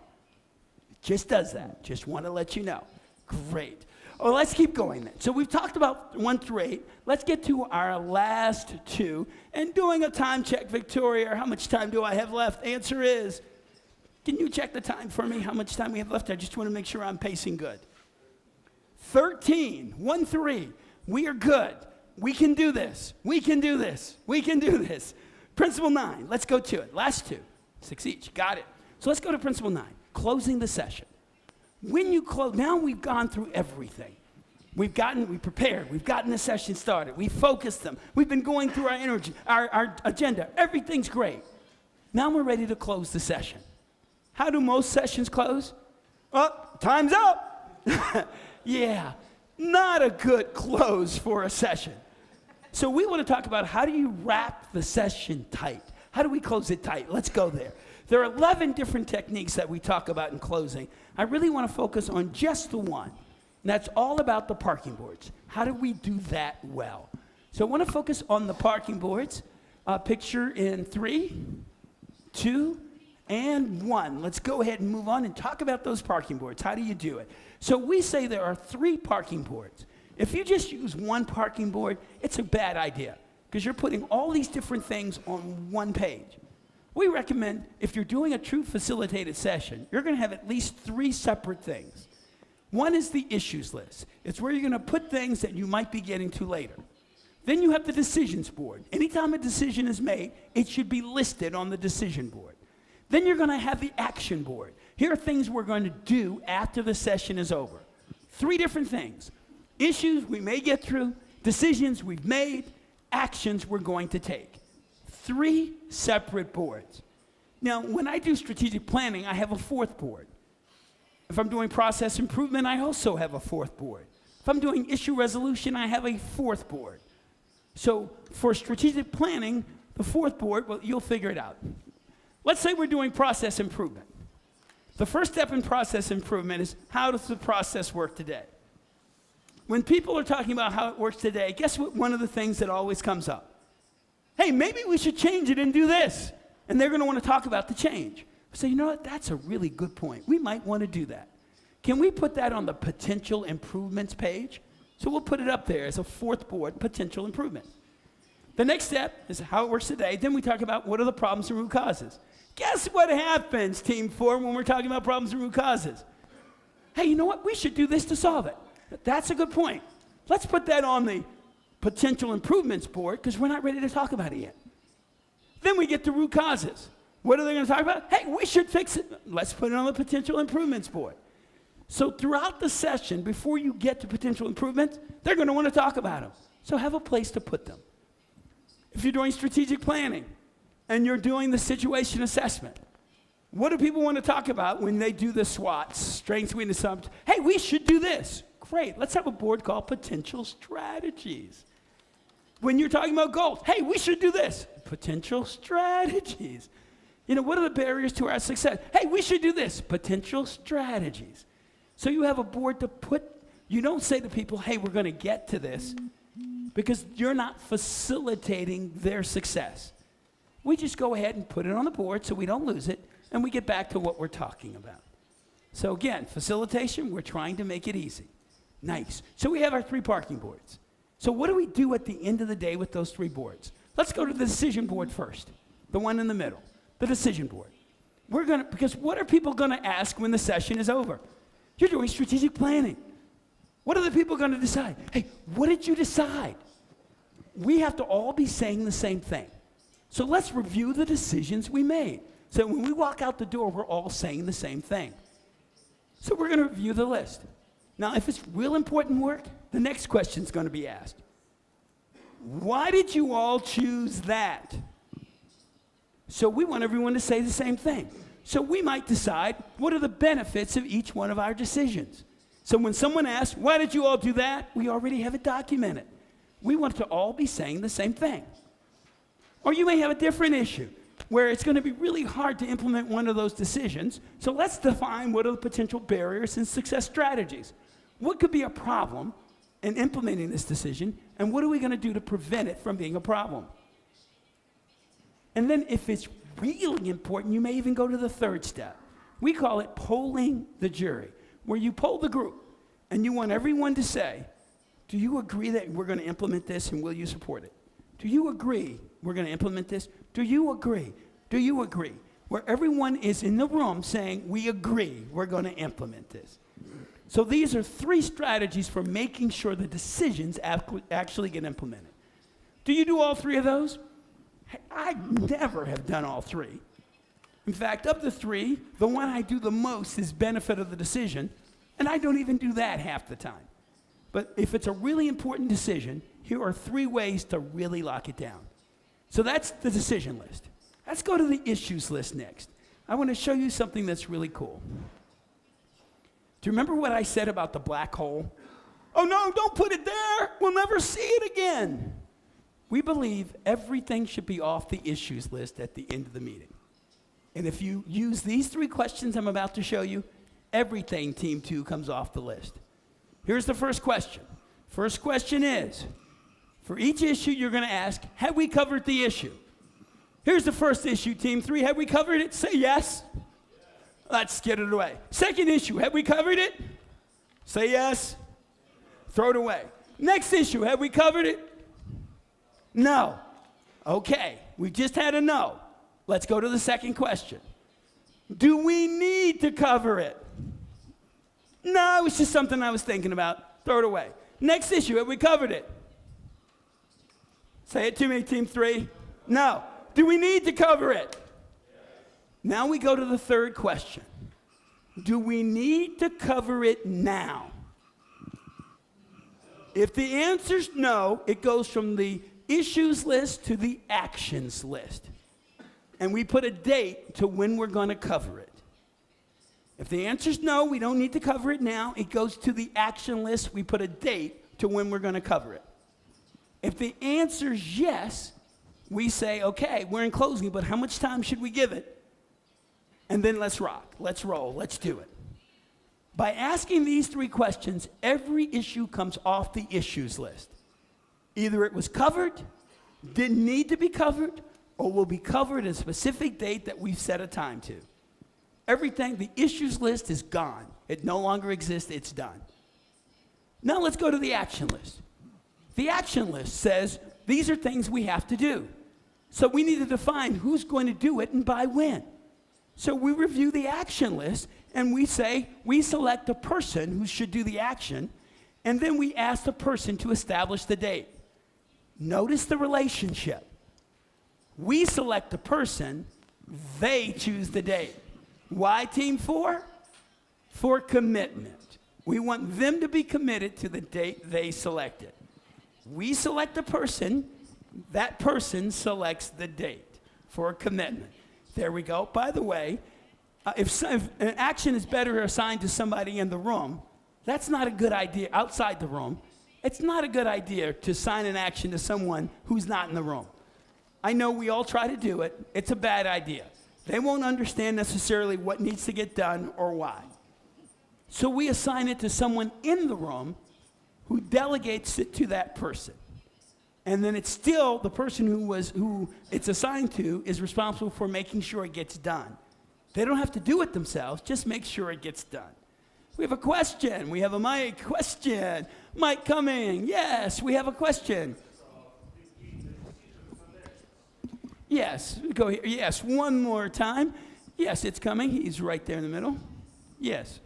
It just does that. Just want to let you know. Great. Oh, let's keep going then. So we've talked about 1 through 8. Let's get to our last 2. And doing a time check, Victoria, how much time do I have left? Answer is, can you check the time for me? How much time we have left? I just want to make sure I'm pacing good. 13, 1-3. We are good. We can do this. We can do this. We can do this. Principle 9. Let's go to it. Last 2. 6 each. Got it. So let's go to principle 9. Closing the session. When you close, now we've gone through everything. We prepared. We've gotten the session started. We focused them. We've been going through our energy, our agenda. Everything's great. Now we're ready to close the session. How do most sessions close? Oh, time's up. Yeah, not a good close for a session. So we want to talk about how do you wrap the session tight? How do we close it tight? Let's go there. There are 11 different techniques that we talk about in closing. I really want to focus on just the one, and that's all about the parking boards. How do we do that well? So I want to focus on the parking boards. Picture in 3, 2, and 1. Let's go ahead and move on and talk about those parking boards. How do you do it? So we say there are 3 parking boards. If you just use 1 parking board, it's a bad idea because you're putting all these different things on 1 page. We recommend if you're doing a true facilitated session, you're going to have at least 3 separate things. One is the issues list. It's where you're going to put things that you might be getting to later. Then you have the decisions board. Anytime a decision is made, it should be listed on the decision board. Then you're going to have the action board. Here are things we're going to do after the session is over. 3 different things. Issues we may get through, decisions we've made, actions we're going to take. 3 separate boards. Now, when I do strategic planning, I have a 4th board. If I'm doing process improvement, I also have a 4th board. If I'm doing issue resolution, I have a 4th board. So for strategic planning, the 4th board, well, you'll figure it out. Let's say we're doing process improvement. The first step in process improvement is, how does the process work today? When people are talking about how it works today, guess what one of the things that always comes up? Hey, maybe we should change it and do this. And they're going to want to talk about the change. So you know what? That's a really good point. We might want to do that. Can we put that on the potential improvements page? So we'll put it up there as a 4th board, potential improvement. The next step is how it works today. Then we talk about what are the problems and root causes. Guess what happens, Team 4, when we're talking about problems and root causes? Hey, you know what? We should do this to solve it. That's a good point. Let's put that on the potential improvements board because we're not ready to talk about it yet. Then we get to root causes. What are they going to talk about? Hey, we should fix it. Let's put it on the potential improvements board. So throughout the session, before you get to potential improvements, they're going to want to talk about them. So have a place to put them. If you're doing strategic planning and you're doing the situation assessment, what do people want to talk about when they do the SWOTs, strengths, weaknesses, assumptions? Hey, we should do this. Great. Let's have a board called potential strategies. When you're talking about goals, hey, we should do this. Potential strategies. You know, what are the barriers to our success? Hey, we should do this. Potential strategies. So you have a board to put, you don't say to people, hey, we're going to get to this, because you're not facilitating their success. We just go ahead and put it on the board so we don't lose it, and we get back to what we're talking about. So again, facilitation, we're trying to make it easy. Nice. So we have our 3 parking boards. So what do we do at the end of the day with those 3 boards? Let's go to the decision board first, the one in the middle, the decision board. Because what are people going to ask when the session is over? You're doing strategic planning. What are the people going to decide? Hey, what did you decide? We have to all be saying the same thing. So let's review the decisions we made. So when we walk out the door, we're all saying the same thing. So we're going to review the list. Now, if it's real important work, the next question is going to be asked. Why did you all choose that? So we want everyone to say the same thing. So we might decide, what are the benefits of each one of our decisions? So when someone asks, why did you all do that? We already have it documented. We want to all be saying the same thing. Or you may have a different issue where it's going to be really hard to implement one of those decisions. So let's define what are the potential barriers and success strategies. What could be a problem in implementing this decision, and what are we going to do to prevent it from being a problem? And then if it's really important, you may even go to the 3rd step. We call it polling the jury, where you poll the group, and you want everyone to say, do you agree that we're going to implement this, and will you support it? Do you agree we're going to implement this? Do you agree? Do you agree? Where everyone is in the room saying, we agree we're going to implement this. So these are 3 strategies for making sure the decisions actually get implemented. Do you do all 3 of those? I never have done all 3. In fact, of the 3, the one I do the most is benefit of the decision, and I don't even do that half the time. But if it's a really important decision, here are 3 ways to really lock it down. So that's the decision list. Let's go to the issues list next. I want to show you something that's really cool. Do you remember what I said about the black hole? Oh no, don't put it there. We'll never see it again. We believe everything should be off the issues list at the end of the meeting. And if you use these 3 questions I'm about to show you, everything, Team 2, comes off the list. Here's the first question. First question is, for each issue you're going to ask, have we covered the issue? Here's the first issue, Team 3. Have we covered it? Say yes. Let's get it away. Second issue, have we covered it? Say yes. Throw it away. Next issue, have we covered it? No. Okay, we just had a no. Let's go to the second question. Do we need to cover it? No, it's just something I was thinking about. Throw it away. Next issue, have we covered it? Say it to me, Team 3. No. Do we need to cover it? Now we go to the third question. Do we need to cover it now? If the answer's no, it goes from the issues list to the actions list. And we put a date to when we're going to cover it. If the answer's no, we don't need to cover it now. It goes to the action list. We put a date to when we're going to cover it. If the answer's yes, we say, okay, we're in closing, but how much time should we give it? And then let's rock, let's roll, let's do it. By asking these 3 questions, every issue comes off the issues list. Either it was covered, didn't need to be covered, or will be covered at a specific date that we've set a time to. Everything, the issues list is gone. It no longer exists, it's done. Now let's go to the action list. The action list says these are things we have to do. So we need to define who's going to do it and by when. So we review the action list and we say, we select a person who should do the action, and then we ask the person to establish the date. Notice the relationship. We select the person, they choose the date. Why Team 4? For commitment. We want them to be committed to the date they selected. We select the person, that person selects the date for commitment. There we go. By the way, if an action is better assigned to somebody in the room, that's not a good idea. Outside the room, it's not a good idea to assign an action to someone who's not in the room. I know we all try to do it. It's a bad idea. They won't understand necessarily what needs to get done or why. So we assign it to someone in the room who delegates it to that person. And then it's still the person who it's assigned to is responsible for making sure it gets done. They don't have to do it themselves, just make sure it gets done. We have a question. We have a mic question. Mic coming. Yes, we have a question. Yes, go here. Yes, one more time. Yes, it's coming. He's right there in the middle. Yes.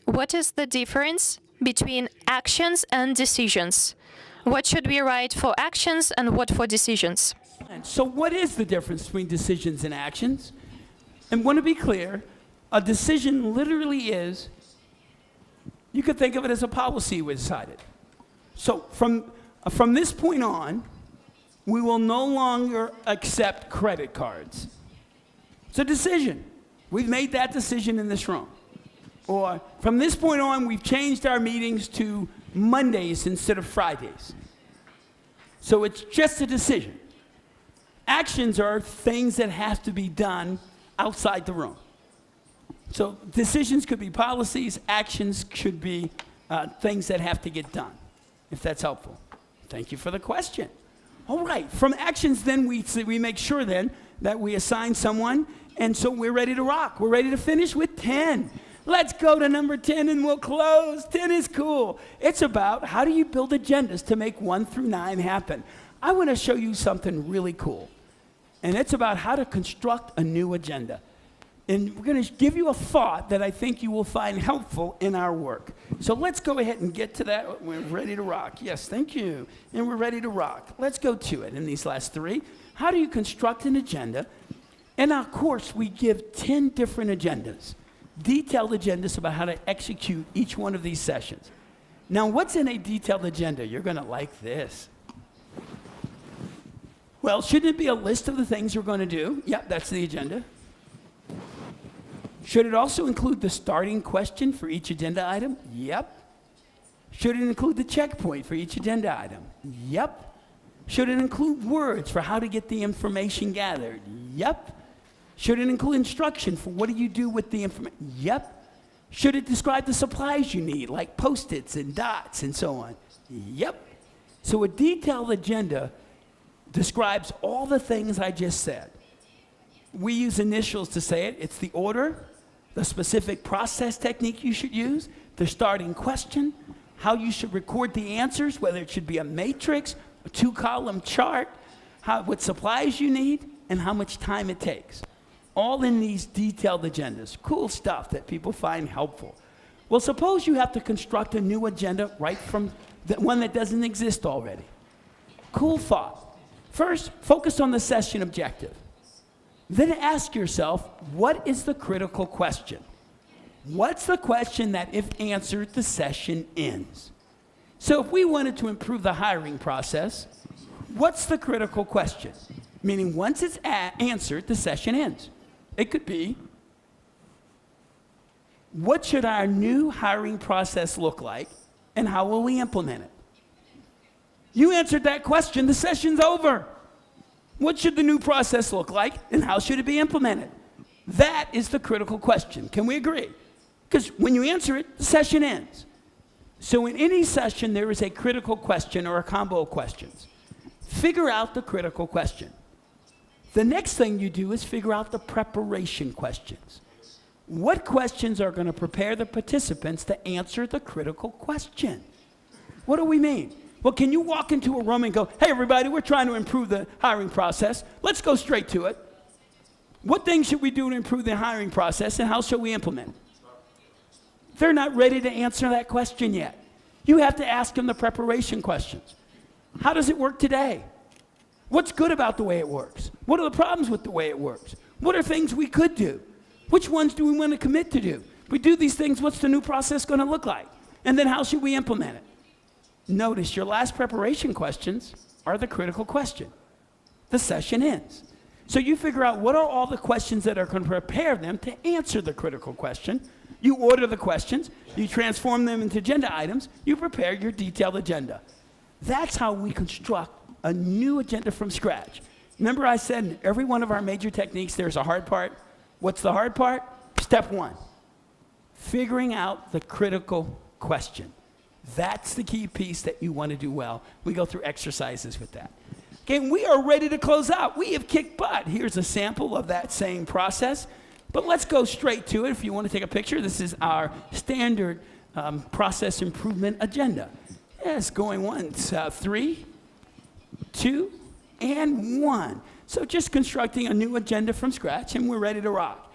What is the difference between actions and decisions? What should we write for actions and what for decisions? So what is the difference between decisions and actions? And want to be clear, a decision literally is, you could think of it as a policy we decided. So from this point on, we will no longer accept credit cards. It's a decision. We've made that decision in this room. Or from this point on, we've changed our meetings to Mondays instead of Fridays. So it's just a decision. Actions are things that have to be done outside the room. So decisions could be policies, actions should be things that have to get done, if that's helpful. Thank you for the question. All right, from actions then we make sure then that we assign someone, and so we're ready to rock. We're ready to finish with 10. Let's go to number 10 and we'll close. 10 is cool. It's about how do you build agendas to make 1 through 9 happen. I want to show you something really cool. And it's about how to construct a new agenda. And we're going to give you a thought that I think you will find helpful in our work. So let's go ahead and get to that. We're ready to rock. Yes, thank you. And we're ready to rock. Let's go to it in these last 3. How do you construct an agenda? In our course, we give 10 different agendas. Detailed agendas about how to execute each one of these sessions. Now, what's in a detailed agenda? You're going to like this. Well, shouldn't it be a list of the things you're going to do? Yep, that's the agenda. Should it also include the starting question for each agenda item? Yep. Should it include the checkpoint for each agenda item? Yep. Should it include words for how to get the information gathered? Yep. Should it include instruction for what do you do with the information? Yep. Should it describe the supplies you need, like Post-its and dots and so on? Yep. So a detailed agenda describes all the things I just said. We use initials to say it. It's the order, the specific process technique you should use, the starting question, how you should record the answers, whether it should be a matrix, a 2-column chart, what supplies you need, and how much time it takes. All in these detailed agendas. Cool stuff that people find helpful. Well, suppose you have to construct a new agenda right from the one that doesn't exist already. Cool thought. First, focus on the session objective. Then ask yourself, what is the critical question? What's the question that, if answered, the session ends? So if we wanted to improve the hiring process, what's the critical question? Meaning once it's answered, the session ends. It could be, what should our new hiring process look like and how will we implement it? You answered that question, the session's over. What should the new process look like and how should it be implemented? That is the critical question. Can we agree? Because when you answer it, the session ends. So in any session, there is a critical question or a combo of questions. Figure out the critical question. The next thing you do is figure out the preparation questions. What questions are going to prepare the participants to answer the critical question? What do we mean? Well, can you walk into a room and go, hey, everybody, we're trying to improve the hiring process. Let's go straight to it. What things should we do to improve the hiring process and how shall we implement it? They're not ready to answer that question yet. You have to ask them the preparation questions. How does it work today? What's good about the way it works? What are the problems with the way it works? What are things we could do? Which ones do we want to commit to do? If we do these things, what's the new process going to look like? And then how should we implement it? Notice your last preparation questions are the critical question. The session ends. So you figure out what are all the questions that are going to prepare them to answer the critical question. You order the questions, you transform them into agenda items, you prepare your detailed agenda. That's how we construct a new agenda from scratch. Remember I said in every one of our major techniques there's a hard part? What's the hard part? Step one, figuring out the critical question. That's the key piece that you want to do well. We go through exercises with that. Okay, we are ready to close out. We have kicked butt. Here's a sample of that same process. But let's go straight to it. If you want to take a picture, this is our standard process improvement agenda. Yes, going once. 3, 2, and 1. So just constructing a new agenda from scratch, and we're ready to rock.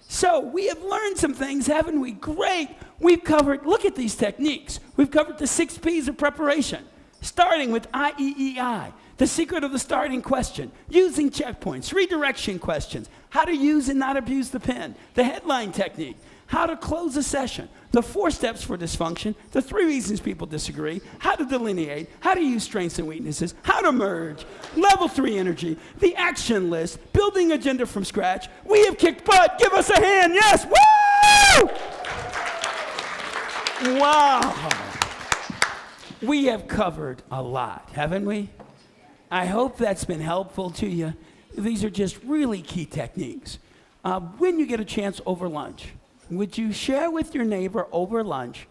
So we have learned some things, haven't we? Great. We've covered, look at these techniques. We've covered the 6 P's of preparation, starting with IEEI, the secret of the starting question, using checkpoints, redirection questions, how to use and not abuse the pen, the headline technique, how to close a session, the 4 steps for dysfunction, the 3 reasons people disagree, how to delineate, how to use strengths and weaknesses, how to merge, level 3 energy, the action list, building agenda from scratch. We have kicked butt. Give us a hand. Yes. Woo! Wow. We have covered a lot, haven't we? I hope that's been helpful to you. These are just really key techniques. When you get a chance over lunch, would you share with your neighbor over lunch,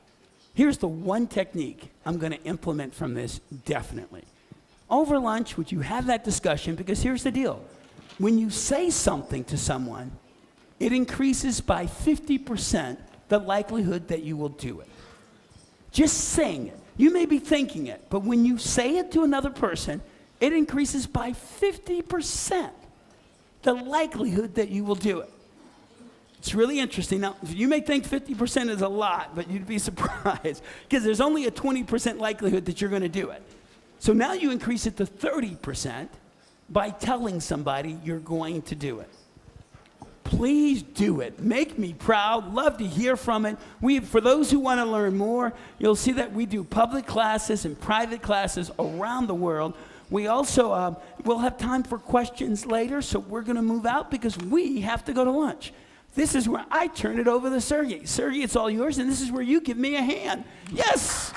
here's the one technique I'm going to implement from this definitely. Over lunch, would you have that discussion? Because here's the deal. When you say something to someone, it increases by 50% the likelihood that you will do it. Just saying it. You may be thinking it, but when you say it to another person, it increases by 50% the likelihood that you will do it. It's really interesting. Now, you may think 50% is a lot, but you'd be surprised because there's only a 20% likelihood that you're going to do it. So now you increase it to 30% by telling somebody you're going to do it. Please do it. Make me proud. Love to hear from it. For those who want to learn more, you'll see that we do public classes and private classes around the world. We also will have time for questions later, so we're going to move out because we have to go to lunch. This is where I turn it over to Sergey. Sergey, it's all yours, and this is where you give me a hand. Yes!